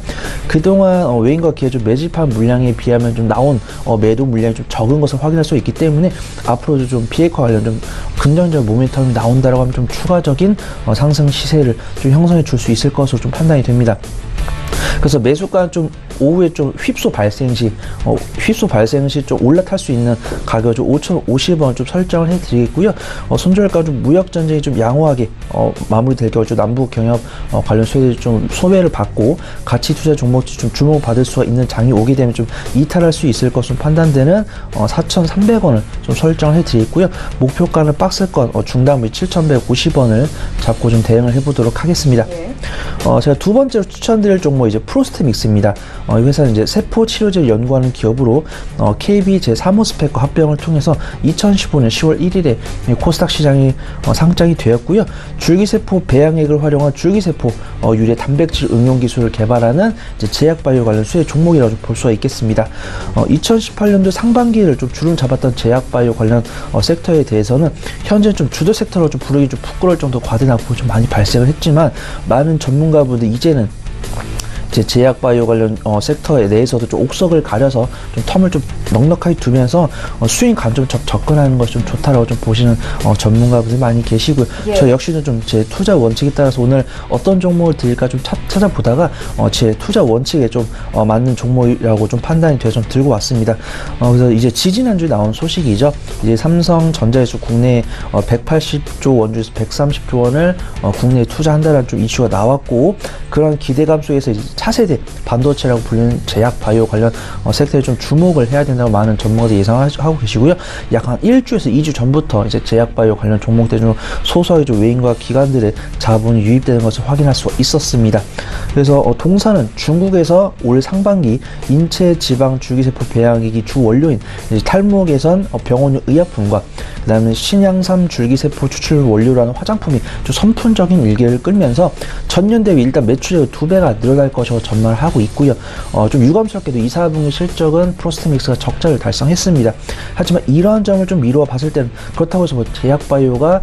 그동안 외인과 기관이 좀 매집한 물량에 비하면 좀 나온 매도 물량이 좀 적은 것을 확인할 수 있기 때문에 앞으로도 좀 비핵화 관련 좀 긍정적 모멘텀이 나온다라고 하면 좀 추가적인 상승 시세를 좀 형성해 줄 수 있을 것으로 좀 판단이 됩니다. 그래서 매수가 좀 오후에 좀 휩소 발생 시 좀 올라탈 수 있는 가격 좀 5,050원 좀 설정을 해드리겠고요. 손절가 좀 무역 전쟁이 좀 양호하게 마무리될 경우 좀 남북 경협 관련 수혜들이 좀 소외를 받고 가치 투자 종목들이 좀 주목받을 수가 있는 장이 오게 되면 좀 이탈할 수 있을 것으로 판단되는 4,300원을 좀 설정을 해드리겠고요. 목표가는 박스권 중단부위 7,150원을 잡고 좀 대응을 해보도록 하겠습니다. 네. 제가 두 번째로 추천드릴 종목 이제 프로스트믹스입니다. 이 회사는 이제 세포 치료제를 연구하는 기업으로 KB 제3호 스펙과 합병을 통해서 2015년 10월 1일에 코스닥 시장이 상장이 되었고요. 줄기세포 배양액을 활용한 줄기세포 유래 단백질 응용 기술을 개발하는 이제 제약바이오 관련 수혜 종목이라고 볼 수가 있겠습니다. 2018년도 상반기를 좀 주름 잡았던 제약바이오 관련 섹터에 대해서는 현재 좀 주도 섹터로 좀 부르기 좀 부끄러울 정도 과대 낙폭이 좀 많이 발생을 했지만 많은 전문가분들 이제는 제약바이오 관련 섹터에 대해서도 좀 옥석을 가려서 좀 텀을 좀 넉넉하게 두면서 수익 감점 접근하는 것이 좀 좋다라고 좀 보시는 전문가분들이 많이 계시고요. 예. 저 역시는 좀 제 투자 원칙에 따라서 오늘 어떤 종목을 드릴까 좀 찾아보다가 제 투자 원칙에 좀 맞는 종목이라고 좀 판단이 돼서 좀 들고 왔습니다. 그래서 이제 지지난주에 나온 소식이죠. 이제 삼성전자에서 국내에 180조 원 중에서 130조 원을 국내에 투자한다는 좀 이슈가 나왔고, 그런 기대감 속에서 이제 4세대 반도체라고 불리는 제약 바이오 관련 섹터에 좀 주목을 해야 된다고 많은 전문가들이 예상하고 계시고요. 약 한 1주에서 2주 전부터 이제 제약 바이오 관련 종목들 중 소수의 외인과 기관들의 자본이 유입되는 것을 확인할 수가 있었습니다. 그래서 동사는 중국에서 올 상반기 인체 지방 줄기세포 배양액이 주 원료인 탈모 개선 병원용 의약품과 그다음에 신양삼 줄기세포 추출 원료라는 화장품이 좀 선풍적인 일개를 끌면서 전년 대비 일단 매출액이 2배가 늘어날 것이라고 전망을 하고 있고요. 좀 유감스럽게도 2, 4분기 실적은 프로스트믹스가 적자를 달성했습니다. 하지만 이러한 점을 좀 미루어 봤을 때는 그렇다고 해서 제약바이오가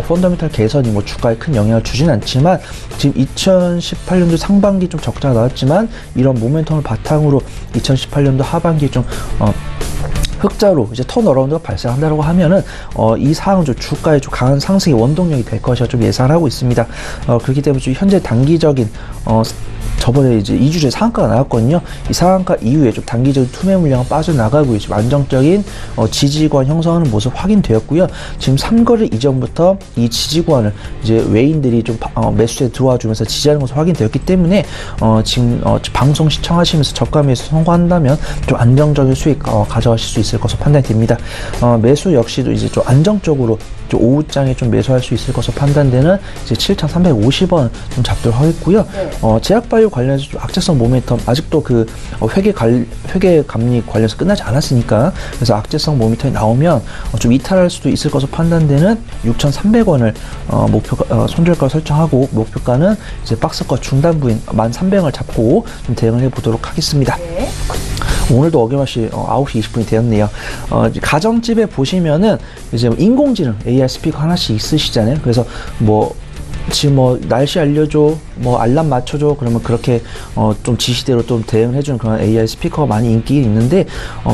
펀더멘탈 개선이 주가에 큰 영향을 주진 않지만 지금 2018년도 상반기 좀 적자가 나왔지만 이런 모멘텀을 바탕으로 2018년도 하반기에 좀 흑자로 이제 턴어라운드가 발생한다고 하면은 이 사항은 좀 주가에 좀 강한 상승의 원동력이 될 것이라 좀 예상을 하고 있습니다. 그렇기 때문에 좀 현재 단기적인 저번에 이제 2주째 상한가가 나왔거든요. 이 상한가 이후에 좀 단기적인 투매 물량은 빠져나가고 지금 안정적인 지지구간 형성하는 모습 확인되었고요. 지금 3거래 이전부터 이 지지구간을 이제 외인들이 좀 매수에 들어와 주면서 지지하는 것으로 확인되었기 때문에 지금 방송 시청하시면서 저가 매수 성공한다면 좀 안정적인 수익 가져가실 수 있을 것으로 판단이 됩니다. 매수 역시도 이제 좀 안정적으로 오후장에 좀 매수할 수 있을 것으로 판단되는 이제 7,350원 좀 잡도록 하겠고요. 제약바이오 관련해서 좀 악재성 모멘텀 아직도 그 회계 감리 관련해서 끝나지 않았으니까 그래서 악재성 모멘텀이 나오면 좀 이탈할 수도 있을 것으로 판단되는 6,300원을 손절가로 설정하고 목표가는 이제 박스권 중단부인 1,300원을 잡고 좀 대응을 해보도록 하겠습니다. 네. 오늘도 어김없이 9시 20분이 되었네요. 가정집에 보시면은 이제 인공지능 AI 스피커 하나씩 있으시잖아요. 그래서 지금 날씨 알려줘, 알람 맞춰줘, 그러면 그렇게 좀 지시대로 좀 대응을 해주는 그런 AI 스피커가 많이 인기 있는데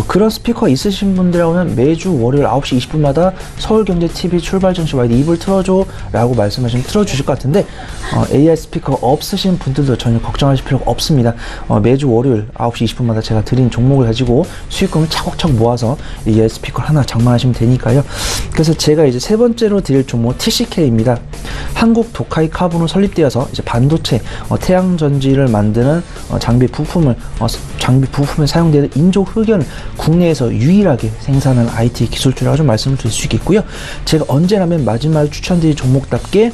그런 스피커 있으신 분들하고는 매주 월요일 9시 20분마다 서울경제TV 출발정시 와이드 입을 틀어줘 라고 말씀하시면 틀어주실 것 같은데 AI 스피커가 없으신 분들도 전혀 걱정하실 필요가 없습니다. 매주 월요일 9시 20분마다 제가 드린 종목을 가지고 수익금을 차곡차곡 모아서 AI 스피커를 하나 장만하시면 되니까요. 그래서 제가 이제 세 번째로 드릴 종목 TCK입니다. 한국 도카이 카본으로 설립되어서 이제 반도체 태양 전지를 만드는 장비 부품에 사용되는 인조 흑연을 국내에서 유일하게 생산하는 IT 기술주라고 좀 말씀을 드릴 수 있겠고요. 제가 언제나 맨 마지막에 추천드린 종목답게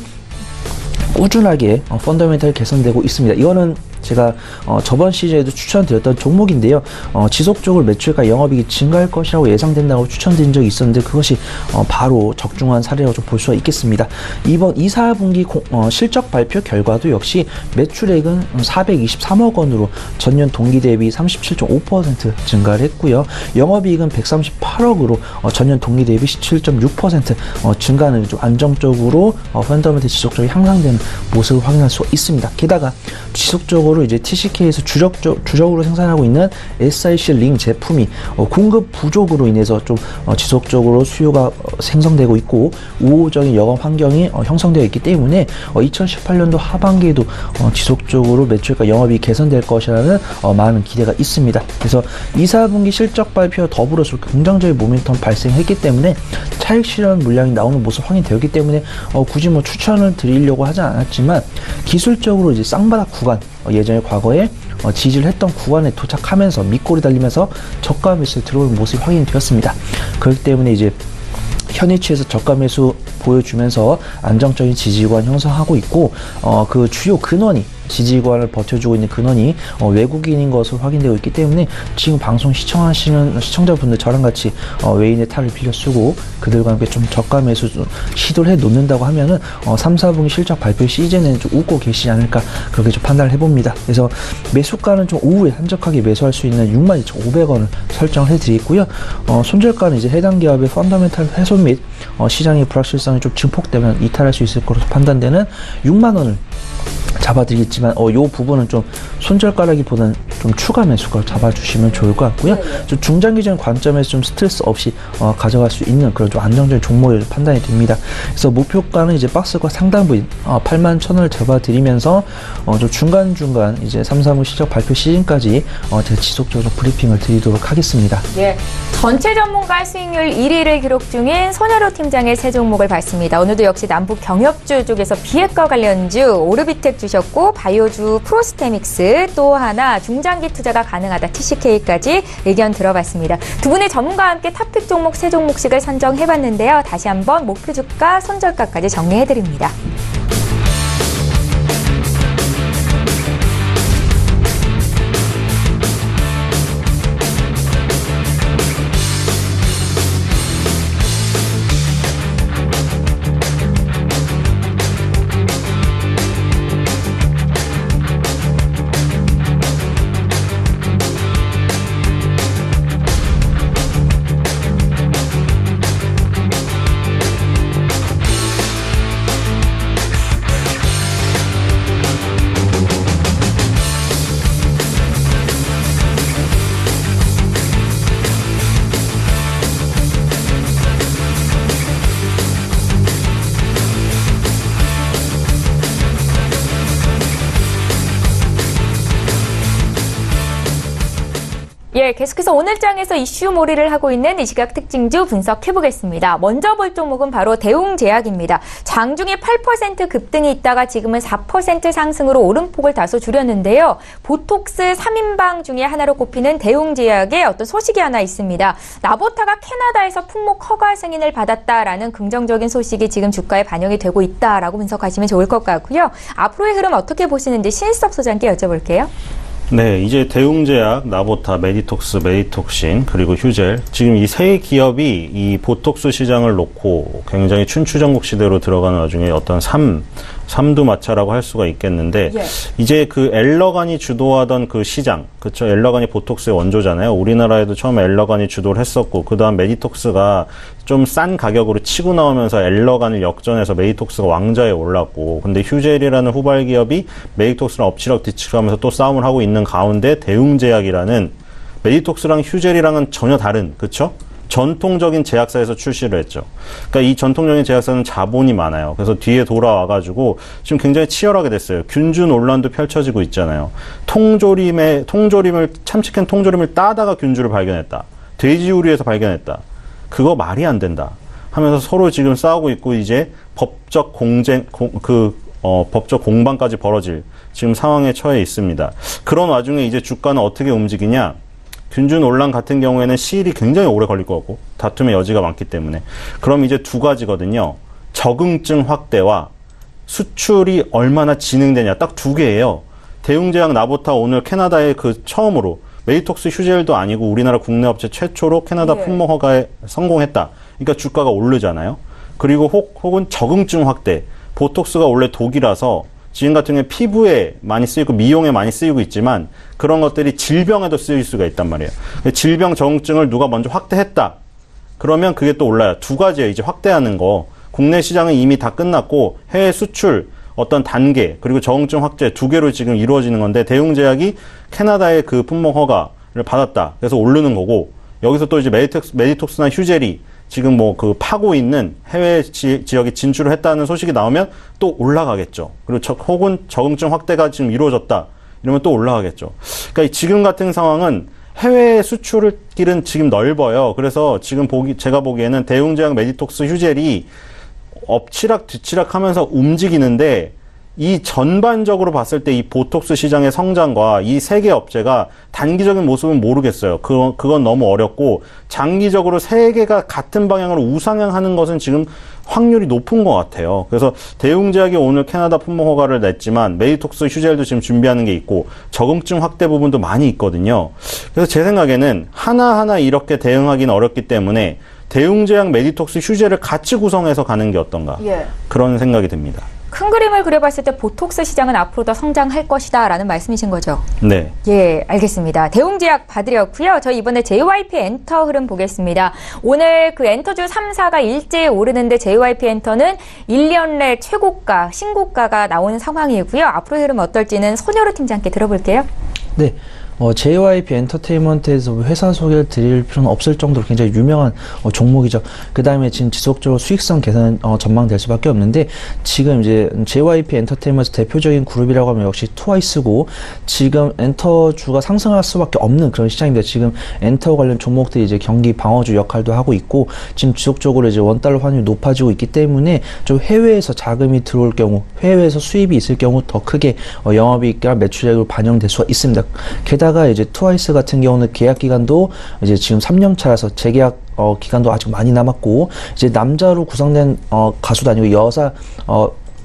꾸준하게 펀더멘탈이 개선되고 있습니다. 이거는 제가 저번 시즌에도 추천드렸던 종목인데요. 지속적으로 매출과 영업이익이 증가할 것이라고 예상된다고 추천드린 적이 있었는데 그것이 바로 적중한 사례라고 좀 볼 수가 있겠습니다. 이번 2, 4분기 실적 발표 결과도 역시 매출액은 423억 원으로 전년 동기 대비 37.5% 증가를 했고요. 영업이익은 138억으로 전년 동기 대비 17.6% 증가는 좀 안정적으로 펀더멘탈 지속적으로 향상되는 모습을 확인할 수가 있습니다. 게다가 지속적으로 이제 TCK에서 주력으로 생산하고 있는 SiC 링 제품이 공급 부족으로 인해서 좀 지속적으로 수요가 생성되고 있고 우호적인 영업 환경이 형성되어 있기 때문에 2018년도 하반기에도 지속적으로 매출과 영업이 개선될 것이라는 많은 기대가 있습니다. 그래서 2, 4분기 실적 발표와 더불어서 긍정적인 모멘텀 발생했기 때문에 차익 실현 물량이 나오는 모습 확인되었기 때문에 굳이 추천을 드리려고 하지 않았지만 기술적으로 이제 쌍바닥 구간 예전에 과거에 지지를 했던 구간에 도착하면서 밑골이 달리면서 저가 매수에 들어오는 모습이 확인이 되었습니다. 그렇기 때문에 이제 현 위치에서 저가 매수 보여주면서 안정적인 지지구간 형성하고 있고 그 주요 근원이 지지구간을 버텨주고 있는 근원이 외국인인 것으로 확인되고 있기 때문에 지금 방송 시청하시는 시청자분들 저랑 같이 외인의 탈을 빌려 쓰고 그들과 함께 좀 저가 매수 시도를 해 놓는다고 하면은 3, 4분기 실적 발표 시즌에는 좀 웃고 계시지 않을까 그렇게 좀 판단을 해봅니다. 그래서 매수가는 좀 오후에 한적하게 매수할 수 있는 62,500원을 설정을 해드리고요. 손절가는 이제 해당 기업의 펀더멘탈 훼손 및 시장의 불확실성이 좀 증폭되면 이탈할 수 있을 것으로 판단되는 6만원을 잡아드리겠지만 요 부분은 좀 손절가라기보다는 좀 추가 매수가 잡아주시면 좋을 것 같고요. 좀 중장기적인 관점에서 좀 스트레스 없이 가져갈 수 있는 그런 좀 안정적인 종목으로 판단이 됩니다. 그래서 목표가는 이제 박스과 상단부인 81,000원을 잡아드리면서 좀 중간중간 이제 3, 4분 실적 발표 시즌까지 제가 지속적으로 브리핑을 드리도록 하겠습니다. 예, 전체 전문가 수익률 1위를 기록 중인 손혜로 팀장의 새 종목을 봤습니다. 오늘도 역시 남북 경협주 쪽에서 비핵화 관련주 오르비텍 주셨 있었고 바이오주 프로스테믹스 또 하나 중장기 투자가 가능하다 TCK까지 의견 들어봤습니다. 두 분의 전문가와 함께 탑픽 종목 세 종목씩을 선정해봤는데요. 다시 한번 목표 주가, 손절가까지 정리해드립니다. 예, 계속해서 오늘 장에서 이슈 몰이를 하고 있는 이 시각 특징주 분석해보겠습니다. 먼저 볼 종목은 바로 대웅제약입니다. 장중에 8% 급등이 있다가 지금은 4% 상승으로 오름폭을 다소 줄였는데요. 보톡스 3인방 중에 하나로 꼽히는 대웅제약의 어떤 소식이 하나 있습니다. 나보타가 캐나다에서 품목 허가 승인을 받았다라는 긍정적인 소식이 지금 주가에 반영이 되고 있다라고 분석하시면 좋을 것 같고요. 앞으로의 흐름 어떻게 보시는지 신일섭 소장께 여쭤볼게요. 네, 이제 대웅제약, 나보타, 메디톡스, 메디톡신, 그리고 휴젤. 지금 이 세 기업이 이 보톡스 시장을 놓고 굉장히 춘추전국 시대로 들어가는 와중에 어떤 삼두마차라고 할 수가 있겠는데, 예. 이제 그 엘러간이 주도하던 그 시장, 그쵸? 엘러간이 보톡스의 원조잖아요. 우리나라에도 처음에 엘러간이 주도를 했었고, 그 다음 메디톡스가 좀 싼 가격으로 치고 나오면서 엘러간을 역전해서 메디톡스가 왕좌에 올랐고, 근데 휴젤이라는 후발 기업이 메디톡스랑 엎치락 뒤치락 하면서 또 싸움을 하고 있는 가운데 대웅제약이라는 메디톡스랑 휴젤이랑은 전혀 다른, 그쵸? 전통적인 제약사에서 출시를 했죠. 그러니까 이 전통적인 제약사는 자본이 많아요. 그래서 뒤에 돌아와가지고 지금 굉장히 치열하게 됐어요. 균주 논란도 펼쳐지고 있잖아요. 참치캔 통조림을 따다가 균주를 발견했다. 돼지우리에서 발견했다. 그거 말이 안 된다. 하면서 서로 지금 싸우고 있고 이제 법적 공방까지 벌어질 지금 상황에 처해 있습니다. 그런 와중에 이제 주가는 어떻게 움직이냐? 균주 논란 같은 경우에는 시일이 굉장히 오래 걸릴 것 같고 다툼의 여지가 많기 때문에 그럼 이제 두 가지거든요. 적응증 확대와 수출이 얼마나 진행되냐 딱 두 개예요. 대웅제약 나보타 오늘 캐나다에 그 처음으로 메디톡스 휴젤도 아니고 우리나라 국내 업체 최초로 캐나다 품목 허가에 성공했다. 그러니까 주가가 오르잖아요. 그리고 혹은 적응증 확대. 보톡스가 원래 독이라서 지금 같은 경우에 피부에 많이 쓰이고 미용에 많이 쓰이고 있지만 그런 것들이 질병에도 쓰일 수가 있단 말이에요. 질병 적응증을 누가 먼저 확대했다. 그러면 그게 또 올라요. 두 가지예요. 이제 확대하는 거. 국내 시장은 이미 다 끝났고 해외 수출 어떤 단계 그리고 적응증 확대 두 개로 지금 이루어지는 건데 대웅제약이 캐나다의 그 품목 허가를 받았다. 그래서 오르는 거고 여기서 또 이제 메디톡스나 휴젤이 지금 뭐 그 파고 있는 해외 지역에 진출을 했다는 소식이 나오면 또 올라가겠죠. 그리고 혹은 적응증 확대가 지금 이루어졌다. 이러면 또 올라가겠죠. 그러니까 지금 같은 상황은 해외 수출을 길은 지금 넓어요. 그래서 지금 제가 보기에는 대웅제약, 메디톡스, 휴젤이 엎치락 뒤치락 하면서 움직이는데 이 전반적으로 봤을 때 이 보톡스 시장의 성장과 이 세 개 업체가 단기적인 모습은 모르겠어요. 그건 너무 어렵고 장기적으로 세 개가 같은 방향으로 우상향하는 것은 지금 확률이 높은 것 같아요. 그래서 대웅제약이 오늘 캐나다 품목 허가를 냈지만 메디톡스, 휴젤도 지금 준비하는 게 있고 적응증 확대 부분도 많이 있거든요. 그래서 제 생각에는 하나하나 이렇게 대응하기는 어렵기 때문에 대웅제약, 메디톡스, 휴젤을 같이 구성해서 가는 게 어떤가 그런 생각이 듭니다. 큰 그림을 그려봤을 때 보톡스 시장은 앞으로 더 성장할 것이다 라는 말씀이신 거죠? 네. 예, 알겠습니다. 대웅제약 봐드렸고요. 저희 이번에 JYP 엔터 흐름 보겠습니다. 오늘 그 엔터주 3사가 일제히 오르는데 JYP 엔터는 1년 내 최고가, 신고가가 나오는 상황이고요. 앞으로 흐름 어떨지는 손여루 팀장께 들어볼게요. 네. JYP 엔터테인먼트에서 회사 소개를 드릴 필요는 없을 정도로 굉장히 유명한 종목이죠. 그 다음에 지금 지속적으로 수익성 개선 전망될 수밖에 없는데, 지금 이제 JYP 엔터테인먼트 대표적인 그룹이라고 하면 역시 트와이스고, 지금 엔터주가 상승할 수밖에 없는 그런 시장입니다. 지금 엔터 관련 종목들이 이제 경기 방어주 역할도 하고 있고, 지금 지속적으로 이제 원달러 환율이 높아지고 있기 때문에 좀 해외에서 자금이 들어올 경우, 해외에서 수입이 있을 경우 더 크게 영업이익과 매출액으로 반영될 수가 있습니다. 게다가 이제 트와이스 같은 경우는 계약 기간도 이제 지금 3년 차라서 재계약 기간도 아직 많이 남았고, 이제 남자로 구성된 가수도 아니고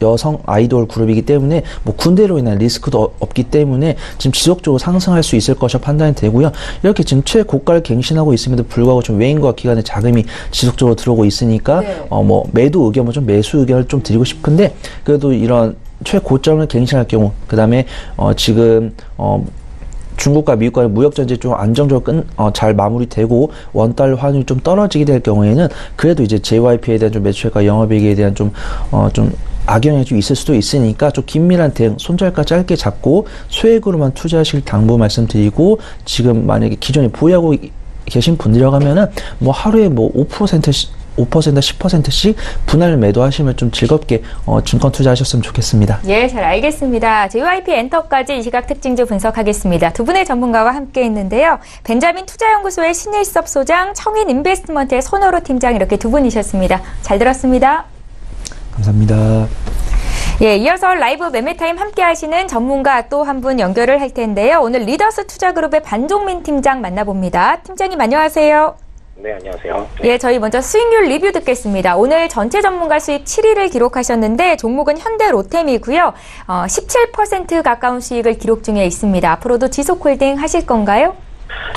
여성 아이돌 그룹이기 때문에 뭐 군대로 인한 리스크도 없기 때문에 지금 지속적으로 상승할 수 있을 것으로 판단이 되고요. 이렇게 지금 최고가를 갱신하고 있음에도 불구하고 좀 외인과 기관의 자금이 지속적으로 들어오고 있으니까 네. 뭐 매도 의견, 좀 매수 의견을 좀 드리고 싶은데, 그래도 이런 최고점을 갱신할 경우, 그 다음에 지금 중국과 미국과의 무역 전쟁이 좀 안정적으로 잘 마무리되고 원달러 환율이 좀 떨어지게 될 경우에는 그래도 이제 JYP에 대한 좀 매출과 영업이익에 대한 좀 악영향이 좀 있을 수도 있으니까 좀 긴밀한 대응, 손절가 짧게 잡고 소액으로만 투자하실 당부 말씀드리고, 지금 만약에 기존에 보유하고 계신 분들이라고 하면은 뭐 하루에 뭐 10%씩 분할 매도하시면 좀 즐겁게 증권 투자하셨으면 좋겠습니다. 예, 잘 알겠습니다. JYP 엔터까지 이 시각 특징주 분석하겠습니다. 두 분의 전문가와 함께 했는데요. 벤자민 투자연구소의 신일섭 소장, 청인 인베스트먼트의 손호로 팀장, 이렇게 두 분이셨습니다. 잘 들었습니다. 감사합니다. 예, 이어서 라이브 매매타임 함께 하시는 전문가 또 한 분 연결을 할 텐데요. 오늘 리더스 투자그룹의 반종민 팀장 만나봅니다. 팀장님 안녕하세요. 네, 안녕하세요. 예, 저희 먼저 수익률 리뷰 듣겠습니다. 오늘 전체 전문가 수익 7위를 기록하셨는데 종목은 현대 로템이고요. 17% 가까운 수익을 기록 중에 있습니다. 앞으로도 지속 홀딩 하실 건가요?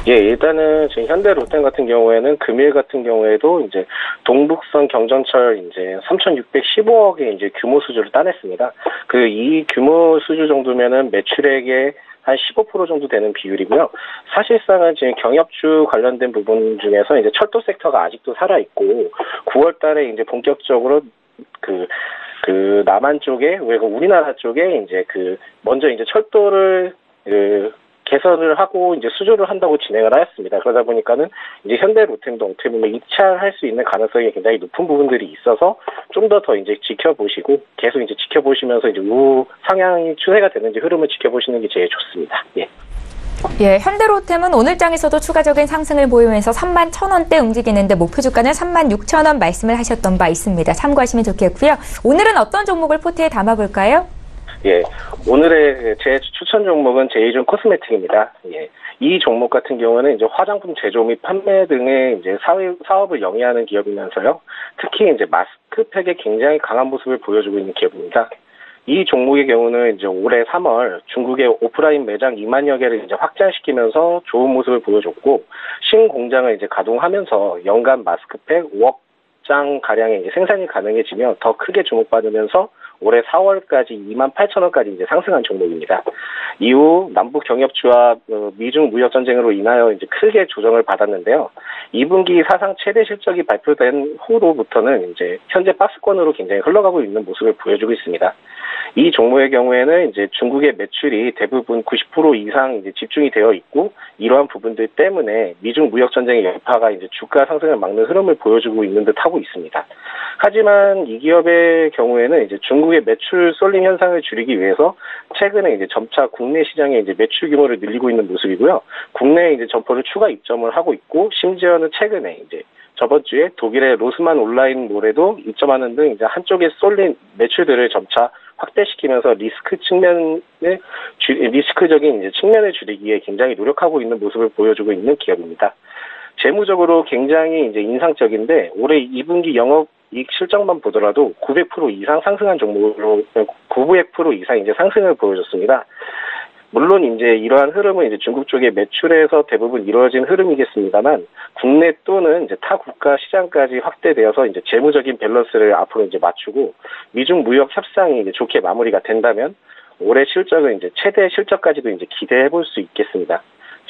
예, 일단은 지금 현대 로템 같은 경우에는 금일 같은 경우에도 이제 동북선 경전철 이제 3,615억의 이제 규모 수주를 따냈습니다. 이 규모 수주 정도면은 매출액의 한 15% 정도 되는 비율이고요. 사실상은 지금 경협주 관련된 부분 중에서 이제 철도 섹터가 아직도 살아있고, 9월 달에 이제 본격적으로 남한 쪽에, 우리나라 쪽에 이제 먼저 이제 철도를 개선을 하고 이제 수주를 한다고 진행을 하였습니다. 그러다 보니까는 이제 현대 로템도 어떻게 보면 입찰할 수 있는 가능성이 굉장히 높은 부분들이 있어서 좀 더 이제 지켜보시고, 계속 이제 지켜보시면서 이제 상향이 추세가 되는지 흐름을 지켜보시는 게 제일 좋습니다. 예. 예, 현대로템은 오늘장에서도 추가적인 상승을 보이면서 31,000원대 움직이는데 목표 주가는 36,000원 말씀을 하셨던 바 있습니다. 참고하시면 좋겠고요. 오늘은 어떤 종목을 포트에 담아볼까요? 예, 오늘의 제 추천 종목은 제이준 코스메틱입니다. 예, 이 종목 같은 경우는 이제 화장품 제조 및 판매 등의 이제 사업을 영위하는 기업이면서요. 특히 이제 마스크팩에 굉장히 강한 모습을 보여주고 있는 기업입니다. 이 종목의 경우는 이제 올해 3월 중국의 오프라인 매장 2만여 개를 이제 확장시키면서 좋은 모습을 보여줬고, 신공장을 이제 가동하면서 연간 마스크팩 5억 장 가량의 이제 생산이 가능해지며 더 크게 주목받으면서 올해 4월까지 28,000원까지 이제 상승한 종목입니다. 이후 남북 경협주와 미중 무역 전쟁으로 인하여 이제 크게 조정을 받았는데요. 2분기 사상 최대 실적이 발표된 후로부터는 이제 현재 박스권으로 굉장히 흘러가고 있는 모습을 보여주고 있습니다. 이 종목의 경우에는 이제 중국의 매출이 대부분 90% 이상 이제 집중이 되어 있고, 이러한 부분들 때문에 미중 무역 전쟁의 여파가 이제 주가 상승을 막는 흐름을 보여주고 있는 듯 하고 있습니다. 하지만 이 기업의 경우에는 이제 중국의 매출 쏠림 현상을 줄이기 위해서 최근에 이제 점차 국내 시장에 이제 매출 규모를 늘리고 있는 모습이고요. 국내에 이제 점포를 추가 입점을 하고 있고, 심지어는 최근에 이제 저번 주에 독일의 로스만 온라인몰에도 입점하는 등 이제 한쪽에 쏠린 매출들을 점차 확대시키면서 리스크적인 이제 측면을 줄이기에 굉장히 노력하고 있는 모습을 보여주고 있는 기업입니다. 재무적으로 굉장히 이제 인상적인데, 올해 2분기 영업이익 실적만 보더라도 900% 이상 상승한 종목으로 900% 이상 이제 상승을 보여줬습니다. 물론 이제 이러한 흐름은 이제 중국 쪽의 매출에서 대부분 이루어진 흐름이겠습니다만, 국내 또는 이제 타 국가 시장까지 확대되어서 이제 재무적인 밸런스를 앞으로 이제 맞추고, 미중 무역 협상이 이제 좋게 마무리가 된다면 올해 실적은 이제 최대 실적까지도 이제 기대해 볼 수 있겠습니다.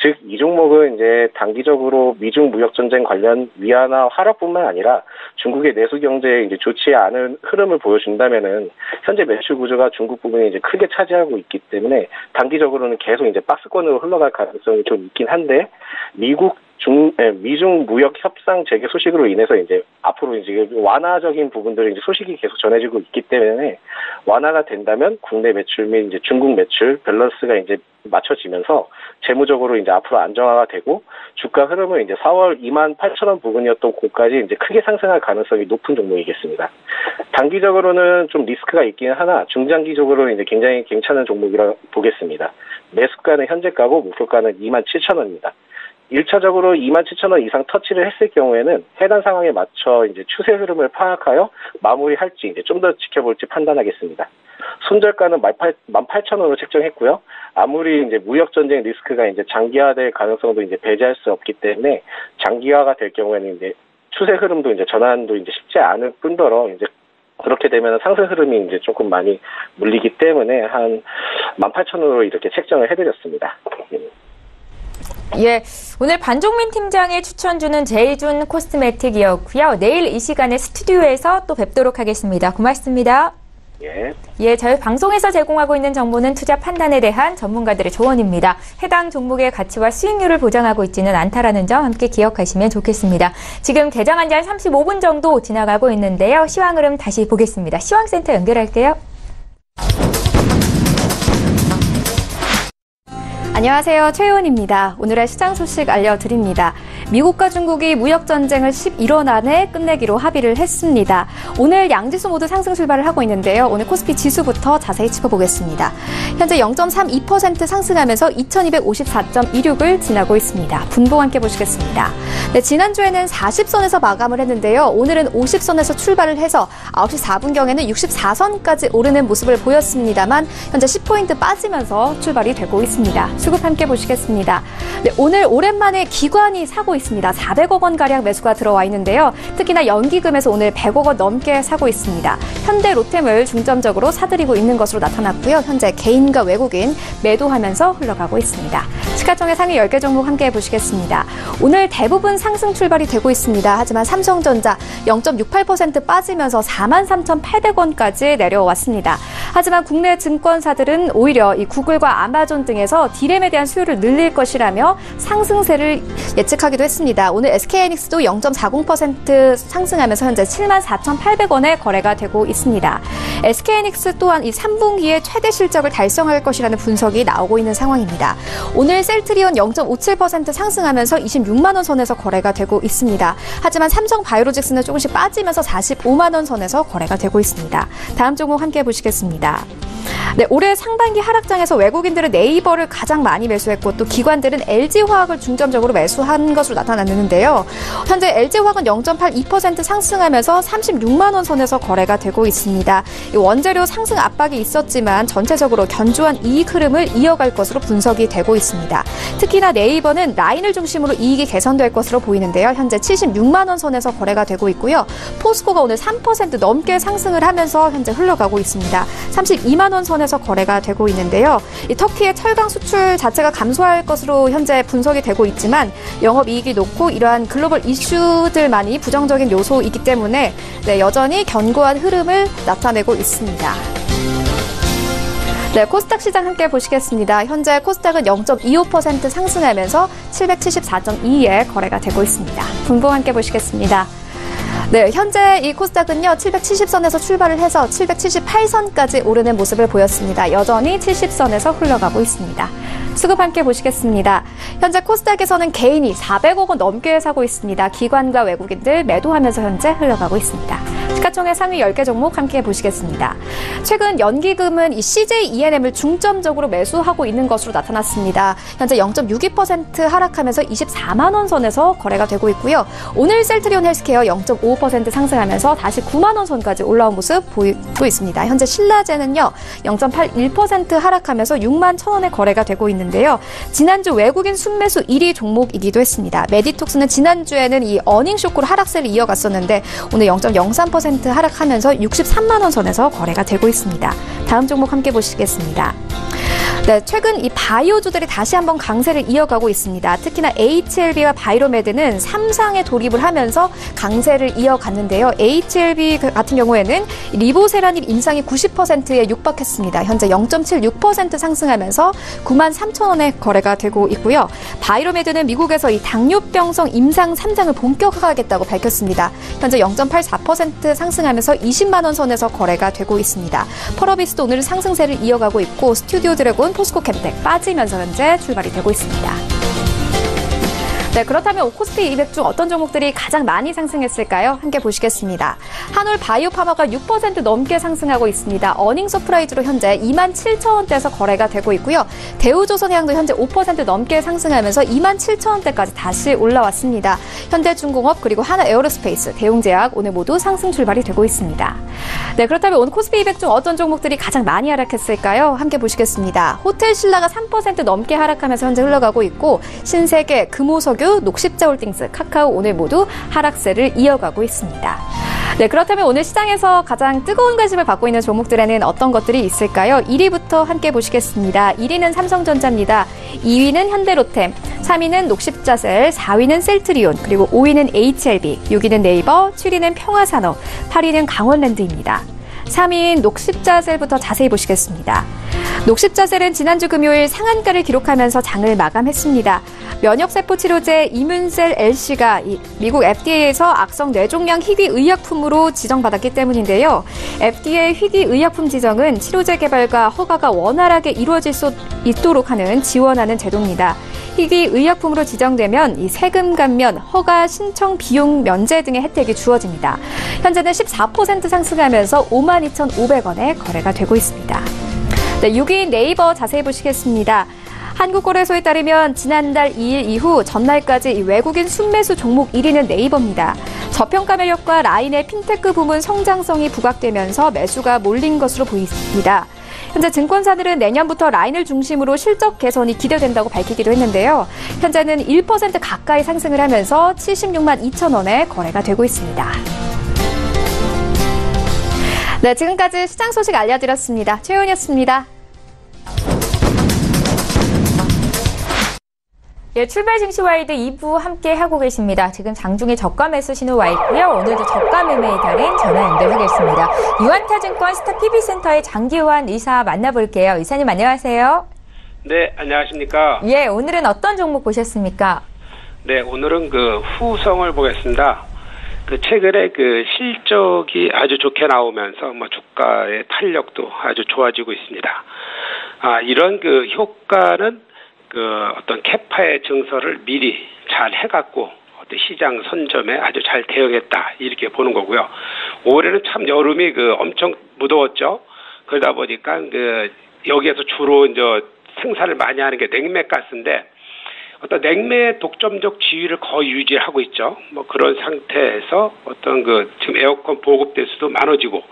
즉, 이 종목은 이제 단기적으로 미중 무역 전쟁 관련 위안화 하락뿐만 아니라 중국의 내수 경제에 이제 좋지 않은 흐름을 보여준다면은 현재 매출 구조가 중국 부분이 이제 크게 차지하고 있기 때문에 단기적으로는 계속 이제 박스권으로 흘러갈 가능성이 좀 있긴 한데 미중 무역 협상 재개 소식으로 인해서 이제 앞으로 이제 완화적인 부분들이 이제 소식이 계속 전해지고 있기 때문에 완화가 된다면 국내 매출 및 이제 중국 매출 밸런스가 이제 맞춰지면서 재무적으로 이제 앞으로 안정화가 되고 주가 흐름은 이제 4월 28,000원 부근이었던 곳까지 이제 크게 상승할 가능성이 높은 종목이겠습니다. 단기적으로는 좀 리스크가 있긴 하나 중장기적으로는 이제 굉장히 괜찮은 종목이라고 보겠습니다. 매수가는 현재가고 목표가는 27,000원입니다. 1차적으로 27,000원 이상 터치를 했을 경우에는 해당 상황에 맞춰 이제 추세 흐름을 파악하여 마무리할지 이제 좀 더 지켜볼지 판단하겠습니다. 손절가는 18,000원으로 책정했고요. 아무리 이제 무역 전쟁 리스크가 이제 장기화될 가능성도 이제 배제할 수 없기 때문에 장기화가 될 경우에는 이제 추세 흐름도 이제 전환도 이제 쉽지 않을 뿐더러 이제 그렇게 되면 상승 흐름이 이제 조금 많이 물리기 때문에 한 18,000원으로 이렇게 책정을 해드렸습니다. 예, 오늘 반종민 팀장의 추천주는 제이준 코스메틱이었고요. 내일 이 시간에 스튜디오에서 또 뵙도록 하겠습니다. 고맙습니다. 예, 저희 방송에서 제공하고 있는 정보는 투자 판단에 대한 전문가들의 조언입니다. 해당 종목의 가치와 수익률을 보장하고 있지는 않다라는 점 함께 기억하시면 좋겠습니다. 지금 개장한 지 한 35분 정도 지나가고 있는데요. 시황 흐름 다시 보겠습니다. 시황센터 연결할게요. 안녕하세요. 최혜원입니다. 오늘의 시장 소식 알려드립니다. 미국과 중국이 무역전쟁을 11월 안에 끝내기로 합의를 했습니다. 오늘 양지수 모두 상승 출발을 하고 있는데요. 오늘 코스피 지수부터 자세히 짚어보겠습니다. 현재 0.32% 상승하면서 2254.26을 지나고 있습니다. 분봉 함께 보시겠습니다. 네, 지난주에는 40선에서 마감을 했는데요. 오늘은 50선에서 출발을 해서 9시 4분경에는 64선까지 오르는 모습을 보였습니다만 현재 10포인트 빠지면서 출발이 되고 있습니다. 수급 함께 보시겠습니다. 네, 오늘 오랜만에 기관이 사고 있습니다. 400억 원가량 매수가 들어와 있는데요. 특히나 연기금에서 오늘 100억 원 넘게 사고 있습니다. 현대 로템을 중점적으로 사들이고 있는 것으로 나타났고요. 현재 개인과 외국인 매도하면서 흘러가고 있습니다. 시가총액 상위 10개 종목 함께 보시겠습니다. 오늘 대부분 상승 출발이 되고 있습니다. 하지만 삼성전자 0.68% 빠지면서 43,800원까지 내려왔습니다. 하지만 국내 증권사들은 오히려 이 구글과 아마존 등에서 디램에 대한 수요를 늘릴 것이라며 상승세를 예측하기도 했습니다. 오늘 SK하이닉스도 0.40% 상승하면서 현재 74,800원에 거래가 되고 있습니다. SK하이닉스 또한 이 3분기에 최대 실적을 달성할 것이라는 분석이 나오고 있는 상황입니다. 오늘 셀트리온 0.57% 상승하면서 26만 원 선에서 거래가 되고 있습니다. 하지만 삼성바이오로직스는 조금씩 빠지면서 45만 원 선에서 거래가 되고 있습니다. 다음 종목 함께 보시겠습니다. 네, 올해 상반기 하락장에서 외국인들은 네이버를 가장 많이 매수했고 또 기관들은 LG화학을 중점적으로 매수한 것으로 나타났는데요. 현재 LG화학은 0.82% 상승하면서 36만 원 선에서 거래가 되고 있습니다. 원재료 상승 압박이 있었지만 전체적으로 견조한 이익 흐름을 이어갈 것으로 분석이 되고 있습니다. 특히나 네이버는 라인을 중심으로 이익이 개선될 것으로 보이는데요. 현재 76만 원 선에서 거래가 되고 있고요. 포스코가 오늘 3% 넘게 상승을 하면서 현재 흘러가고 있습니다. 32만 원 선에서 거래가 되고 있는데요. 이 터키의 철강 수출 자체가 감소할 것으로 현재 분석이 되고 있지만 영업이익이 높고 이러한 글로벌 이슈들만이 부정적인 요소이기 때문에 여전히 견고한 흐름을 나타내고 있습니다. 네, 코스닥 시장 함께 보시겠습니다. 현재 코스닥은 0.25% 상승하면서 774.2에 거래가 되고 있습니다. 분봉 함께 보시겠습니다. 네, 현재 이 코스닥은요, 770선에서 출발을 해서 778선까지 오르는 모습을 보였습니다. 여전히 70선에서 흘러가고 있습니다. 수급 함께 보시겠습니다. 현재 코스닥에서는 개인이 400억 원 넘게 사고 있습니다. 기관과 외국인들 매도하면서 현재 흘러가고 있습니다. 시가총액 상위 10개 종목 함께 보시겠습니다. 최근 연기금은 이 CJ E&M을 중점적으로 매수하고 있는 것으로 나타났습니다. 현재 0.62% 하락하면서 24만 원 선에서 거래가 되고 있고요. 오늘 셀트리온 헬스케어 0.5% 상승하면서 다시 9만 원 선까지 올라온 모습 보이고 있습니다. 현재 신라제는요, 0.81% 하락하면서 6만 1,000원에 거래가 되고 있는데요. 지난주 외국인 순매수 1위 종목이기도 했습니다. 메디톡스는 지난주에는 이 어닝 쇼크로 하락세를 이어갔었는데 오늘 0.03% 하락하면서 63만 원 선에서 거래가 되고 있습니다. 다음 종목 함께 보시겠습니다. 네, 최근 이 바이오주들이 다시 한번 강세를 이어가고 있습니다. 특히나 HLB와 바이로메드는 3상에 돌입을 하면서 강세를 이어갔는데요. HLB 같은 경우에는 리보세라닙 임상이 90%에 육박했습니다. 현재 0.76% 상승하면서 93,000원에 거래가 되고 있고요. 바이로메드는 미국에서 이 당뇨병성 임상 3장을 본격화하겠다고 밝혔습니다. 현재 0.84% 상승하면서 20만 원 선에서 거래가 되고 있습니다. 펄어비스도 오늘 상승세를 이어가고 있고 스튜디오 드래곤, 포스코 캠텍 빠지면서 현재 출발이 되고 있습니다. 네, 그렇다면 코스피 200 중 어떤 종목들이 가장 많이 상승했을까요? 함께 보시겠습니다. 한올 바이오파마가 6% 넘게 상승하고 있습니다. 어닝 서프라이즈로 현재 27,000원대에서 거래가 되고 있고요. 대우조선해양도 현재 5% 넘게 상승하면서 27,000원대까지 다시 올라왔습니다. 현대중공업 그리고 하나에어로스페이스, 대웅제약 오늘 모두 상승 출발이 되고 있습니다. 네, 그렇다면 오늘 코스피 200 중 어떤 종목들이 가장 많이 하락했을까요? 함께 보시겠습니다. 호텔신라가 3% 넘게 하락하면서 현재 흘러가고 있고 신세계, 금호석유, 녹십자홀딩스, 카카오 오늘 모두 하락세를 이어가고 있습니다. 네, 그렇다면 오늘 시장에서 가장 뜨거운 관심을 받고 있는 종목들에는 어떤 것들이 있을까요? 1위부터 함께 보시겠습니다. 1위는 삼성전자입니다. 2위는 현대로템, 3위는 녹십자셀, 4위는 셀트리온, 그리고 5위는 HLB, 6위는 네이버, 7위는 평화산업, 8위는 강원랜드입니다. 3위인 녹십자셀부터 자세히 보시겠습니다. 녹십자셀은 지난주 금요일 상한가를 기록하면서 장을 마감했습니다. 면역세포 치료제 이문셀 LC가 미국 FDA에서 악성 뇌종양 희귀 의약품으로 지정받았기 때문인데요. FDA 희귀 의약품 지정은 치료제 개발과 허가가 원활하게 이루어질 수 있도록 지원하는 제도입니다. 희귀 의약품으로 지정되면 이 세금 감면, 허가 신청 비용 면제 등의 혜택이 주어집니다. 현재는 14% 상승하면서 52,500원에 거래가 되고 있습니다. 네, 6위인 네이버 자세히 보시겠습니다. 한국거래소에 따르면 지난달 2일 이후 전날까지 외국인 순매수 종목 1위는 네이버입니다. 저평가 매력과 라인의 핀테크 부문 성장성이 부각되면서 매수가 몰린 것으로 보입니다. 현재 증권사들은 내년부터 라인을 중심으로 실적 개선이 기대된다고 밝히기도 했는데요. 현재는 1% 가까이 상승을 하면서 76만 2천원에 거래가 되고 있습니다. 네, 지금까지 시장 소식 알려드렸습니다. 최은이었습니다. 예, 출발 증시와이드 2부 함께 하고 계십니다. 지금 장중에 저가 매수 신호와 있고요. 오늘도 저가 매매에 달인 전화 연결하겠습니다. 유한타증권 스타 PB센터의 장기환 의사 만나볼게요. 의사님 안녕하세요. 네, 안녕하십니까. 예, 오늘은 어떤 종목 보셨습니까? 네, 오늘은 후성을 보겠습니다. 최근에 실적이 아주 좋게 나오면서 주가의 탄력도 아주 좋아지고 있습니다. 이런 효과는 어떤 캐파의 증설을 미리 잘 해갖고 어떤 시장 선점에 아주 잘 대응했다 이렇게 보는 거고요. 올해는 참 여름이 엄청 무더웠죠. 그러다 보니까 여기에서 주로 이제 생산을 많이 하는 게 냉매가스인데 어떤 냉매의 독점적 지위를 거의 유지하고 있죠. 그런 상태에서 어떤 지금 에어컨 보급 대수도 많아지고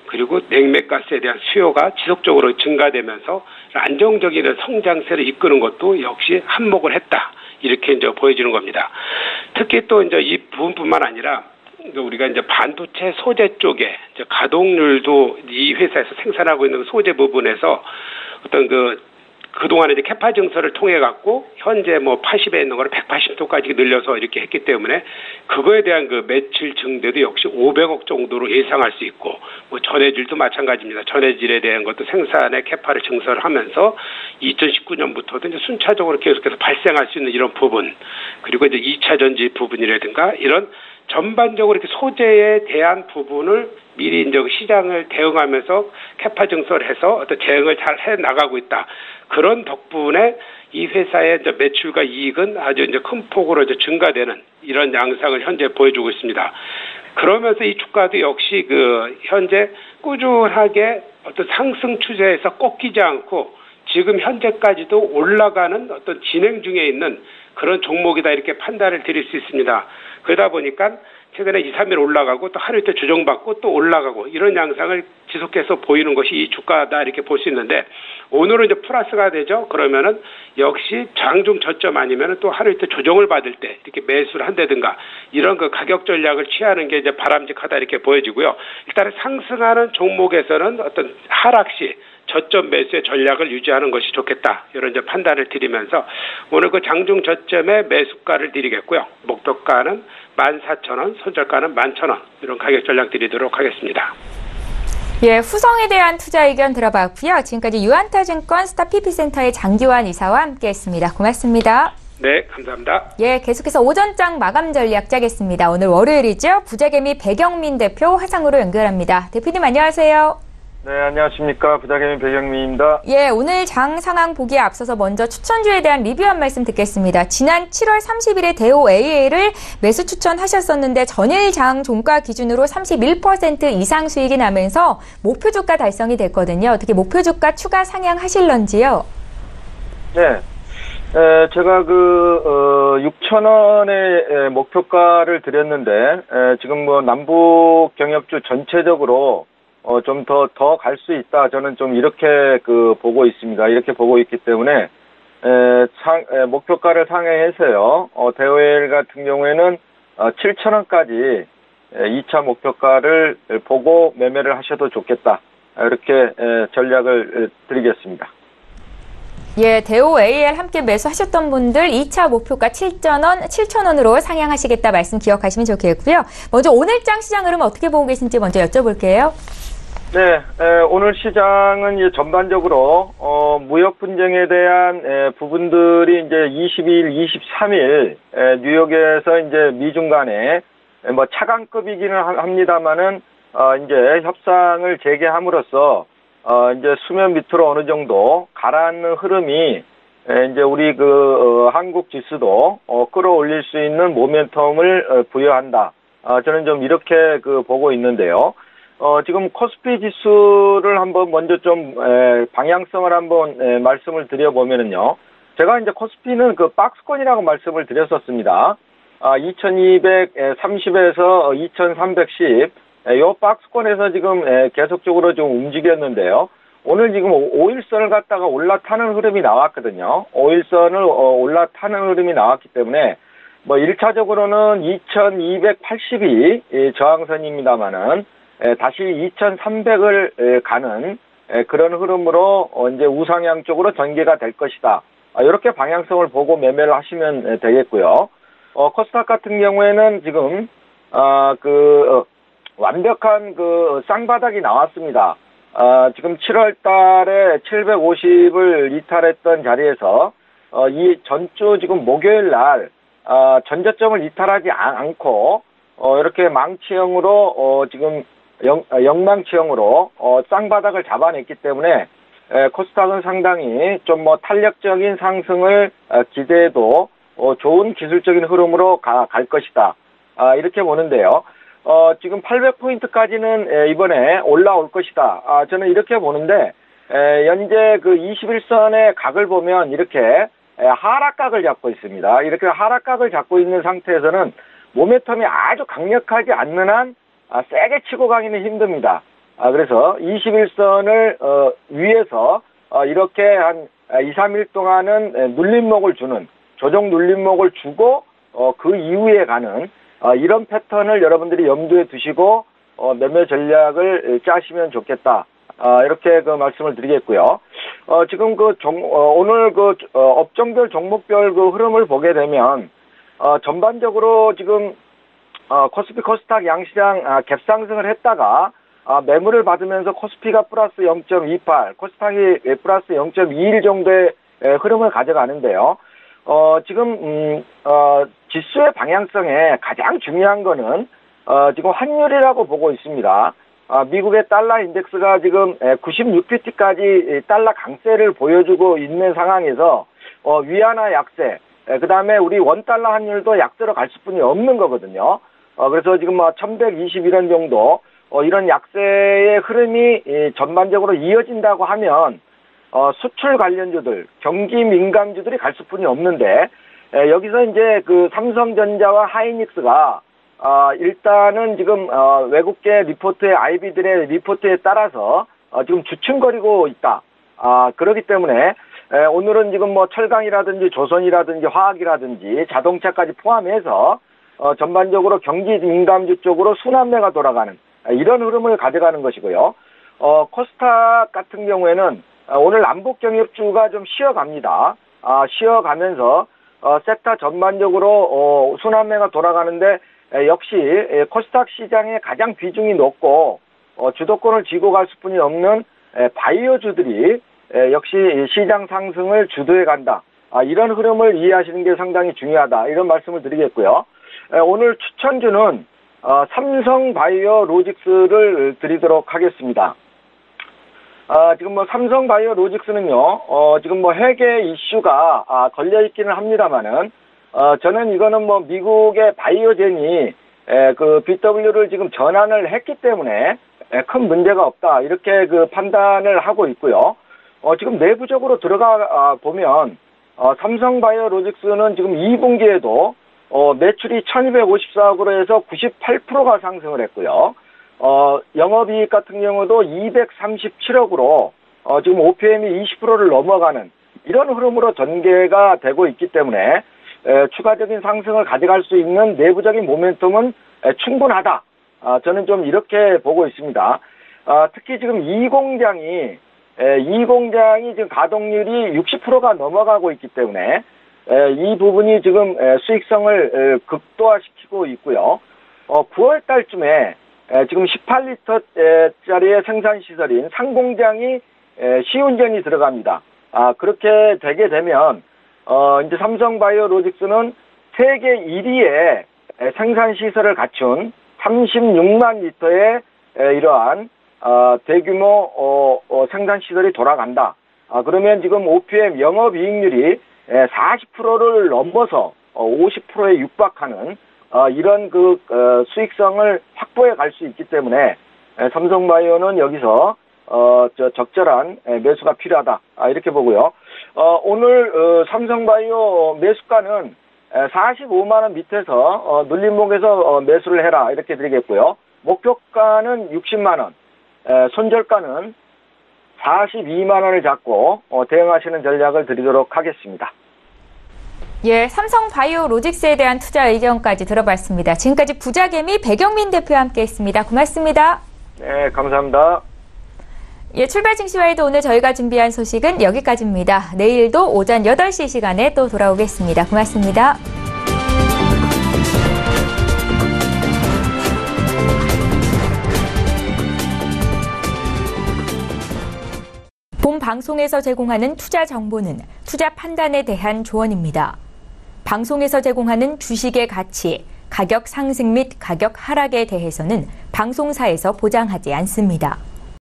그리고 냉매가스에 대한 수요가 지속적으로 증가되면서 안정적인 성장세를 이끄는 것도 역시 한몫을 했다. 이렇게 이제 보여지는 겁니다. 특히 또 이제 이 부분뿐만 아니라 우리가 이제 반도체 소재 쪽에 이제 가동률도 이 회사에서 생산하고 있는 소재 부분에서 어떤 그동안에 이제 캐파 증설을 통해 갖고 현재 80에 있는 거를 180도까지 늘려서 이렇게 했기 때문에 그거에 대한 매출 증대도 역시 500억 정도로 예상할 수 있고 전해질도 마찬가지입니다. 전해질에 대한 것도 생산의 캐파를 증설을 하면서 2019년부터도 이제 순차적으로 계속해서 발생할 수 있는 이런 부분 그리고 이제 2차 전지 부분이라든가 이런 전반적으로 이렇게 소재에 대한 부분을 미리 이제 시장을 대응하면서 캐파 증설해서 어떤 대응을 잘 해 나가고 있다. 그런 덕분에 이 회사의 이제 매출과 이익은 아주 이제 큰 폭으로 이제 증가되는 이런 양상을 현재 보여주고 있습니다. 그러면서 이 주가도 역시 현재 꾸준하게 어떤 상승 추세에서 꺾이지 않고 지금 현재까지도 올라가는 어떤 진행 중에 있는 그런 종목이다 이렇게 판단을 드릴 수 있습니다. 그러다 보니까 최근에 2, 3일 올라가고 또 하루 이틀 조정받고 또 올라가고 이런 양상을 지속해서 보이는 것이 이 주가다 이렇게 볼 수 있는데 오늘은 이제 플러스가 되죠. 그러면은 역시 장중 저점 아니면은 또 하루 이틀 조정을 받을 때 이렇게 매수를 한다든가 이런 가격 전략을 취하는 게 이제 바람직하다 이렇게 보여지고요. 일단은 상승하는 종목에서는 어떤 하락 시 저점 매수의 전략을 유지하는 것이 좋겠다. 이런 이제 판단을 드리면서 오늘 그 장중 저점에 매수가를 드리겠고요. 목표가는 14,000원, 손절가는 11,000원 이런 가격 전략 드리도록 하겠습니다. 예, 후성에 대한 투자 의견 들어봤고요. 지금까지 유한타증권 스타PP센터의 장기환 이사와 함께했습니다. 고맙습니다. 네, 감사합니다. 예, 계속해서 오전장 마감 전략 짜겠습니다. 오늘 월요일이죠. 부자개미 배경민 대표 화상으로 연결합니다. 대표님 안녕하세요. 네, 안녕하십니까. 부자개미 배경민입니다. 예, 오늘 장 상황 보기에 앞서서 먼저 추천주에 대한 리뷰 한 말씀 듣겠습니다. 지난 7월 30일에 대우 AA를 매수 추천하셨었는데 전일 장 종가 기준으로 31% 이상 수익이 나면서 목표 주가 달성이 됐거든요. 어떻게 목표 주가 추가 상향하실런지요? 네. 제가 6,000원의 목표가를 드렸는데, 지금 뭐 남북 경협주 전체적으로 좀 더 갈 수 있다. 저는 좀 이렇게 보고 있습니다. 이렇게 보고 있기 때문에, 목표가를 상향해서요. 대우L 같은 경우에는 7,000원까지 2차 목표가를 보고 매매를 하셔도 좋겠다. 이렇게 전략을 드리겠습니다. 예, 대우 AL 함께 매수하셨던 분들 2차 목표가 7,000원으로 상향하시겠다 말씀 기억하시면 좋겠고요. 먼저 오늘장 시장 흐름 어떻게 보고 계신지 먼저 여쭤볼게요. 네, 오늘 시장은 이제 전반적으로 무역 분쟁에 대한 부분들이 이제 22일, 23일 뉴욕에서 이제 미중 간에 뭐 차관급이기는 합니다만은 이제 협상을 재개함으로써 이제 수면 밑으로 어느 정도 가라앉는 흐름이 이제 우리 한국 지수도 끌어올릴 수 있는 모멘텀을 부여한다. 저는 좀 이렇게 보고 있는데요. 지금 코스피 지수를 한번 먼저 좀 방향성을 한번 말씀을 드려보면은요. 제가 이제 코스피는 박스권이라고 말씀을 드렸었습니다. 2230에서 2310 요 박스권에서 지금 계속적으로 좀 움직였는데요. 오늘 지금 5일선을 갖다가 올라타는 흐름이 나왔거든요. 5일선을 올라타는 흐름이 나왔기 때문에 뭐 1차적으로는 2280이 저항선입니다만은 다시 2300을 가는 그런 흐름으로 이제 우상향 쪽으로 전개가 될 것이다. 이렇게 방향성을 보고 매매를 하시면 되겠고요. 코스닥 같은 경우에는 지금 완벽한 쌍바닥이 나왔습니다. 지금 7월 달에 750을 이탈했던 자리에서, 이 전주 지금 목요일 날, 전저점을 이탈하지 않고, 이렇게 망치형으로, 지금 영망치형으로, 쌍바닥을 잡아냈기 때문에, 코스닥은 상당히 좀 탄력적인 상승을 기대해도, 좋은 기술적인 흐름으로 갈 것이다. 이렇게 보는데요. 지금 800포인트까지는 이번에 올라올 것이다. 저는 이렇게 보는데, 현재 21선의 각을 보면 이렇게 하락각을 잡고 있습니다. 이렇게 하락각을 잡고 있는 상태에서는 모멘텀이 아주 강력하지 않는 한 세게 치고 가기는 힘듭니다. 그래서 21선을 위에서 이렇게 한 2, 3일 동안은 눌림목을 주는, 조정 눌림목을 주고 그 이후에 가는 이런 패턴을 여러분들이 염두에 두시고 매매 전략을 짜시면 좋겠다. 이렇게 말씀을 드리겠고요. 지금 오늘 업종별 종목별 흐름을 보게 되면 전반적으로 지금 코스피 코스닥 양시장 갭상승을 했다가 매물을 받으면서 코스피가 플러스 0.28, 코스닥이 플러스 0.21 정도의 흐름을 가져가는데요. 지금 지수의 방향성에 가장 중요한 거는 지금 환율이라고 보고 있습니다. 미국의 달러 인덱스가 지금 96pt까지 달러 강세를 보여주고 있는 상황에서 위안화 약세, 그다음에 우리 원달러 환율도 약세로 갈 수뿐이 없는 거거든요. 그래서 지금 1121원 정도 이런 약세의 흐름이 전반적으로 이어진다고 하면 수출 관련주들, 경기 민감주들이 갈 수뿐이 없는데, 여기서 이제 삼성전자와 하이닉스가, 일단은 지금, 외국계 리포트의, IB들의 리포트에 따라서, 지금 주춤거리고 있다. 그렇기 때문에, 오늘은 지금 철강이라든지 조선이라든지 화학이라든지 자동차까지 포함해서, 전반적으로 경기 민감주 쪽으로 순환매가 돌아가는, 이런 흐름을 가져가는 것이고요. 코스닥 같은 경우에는 오늘 남북 경협주가 좀 쉬어갑니다. 쉬어가면서 섹터 전반적으로 순환매가 돌아가는데 역시 코스닥 시장의 가장 비중이 높고 주도권을 쥐고 갈 수뿐이 없는 바이오주들이 역시 시장 상승을 주도해 간다. 이런 흐름을 이해하시는 게 상당히 중요하다. 이런 말씀을 드리겠고요. 오늘 추천주는 삼성바이오로직스를 드리도록 하겠습니다. 지금 삼성바이오로직스는요, 지금 회계 이슈가 걸려 있기는 합니다만은, 저는 이거는 미국의 바이오젠이 그 BW를 지금 전환을 했기 때문에 큰 문제가 없다. 이렇게 그 판단을 하고 있고요. 지금 내부적으로 들어가 보면, 삼성바이오로직스는 지금 2분기에도 매출이 1254억으로 해서 98%가 상승을 했고요. 영업이익 같은 경우도 237억으로 지금 OPM이 20%를 넘어가는 이런 흐름으로 전개가 되고 있기 때문에 추가적인 상승을 가져갈 수 있는 내부적인 모멘텀은 충분하다. 저는 좀 이렇게 보고 있습니다. 특히 지금 이 공장이 지금 가동률이 60%가 넘어가고 있기 때문에 이 부분이 지금 수익성을 극도화시키고 있고요. 9월 달쯤에 지금 18리터짜리의 생산시설인 상공장이 시운전이 들어갑니다. 그렇게 되게 되면, 이제 삼성바이오로직스는 세계 1위의 생산시설을 갖춘 36만 리터의 이러한 대규모 생산시설이 돌아간다. 그러면 지금 OPM 영업이익률이 40%를 넘어서 50%에 육박하는 이런 그 수익성을 확보해 갈 수 있기 때문에 삼성바이오는 여기서 적절한 매수가 필요하다. 이렇게 보고요. 오늘 삼성바이오 매수가는 45만 원 밑에서 눌림목에서 매수를 해라. 이렇게 드리겠고요. 목표가는 60만 원, 손절가는 42만 원을 잡고 대응하시는 전략을 드리도록 하겠습니다. 예, 삼성바이오로직스에 대한 투자 의견까지 들어봤습니다. 지금까지 부자개미 배경민 대표와 함께했습니다. 고맙습니다. 네, 감사합니다. 예, 출발 증시와에도 오늘 저희가 준비한 소식은 여기까지입니다. 내일도 오전 8시 시간에 또 돌아오겠습니다. 고맙습니다. 본 방송에서 제공하는 투자 정보는 투자 판단에 대한 조언입니다. 방송에서 제공하는 주식의 가치, 가격 상승 및 가격 하락에 대해서는 방송사에서 보장하지 않습니다.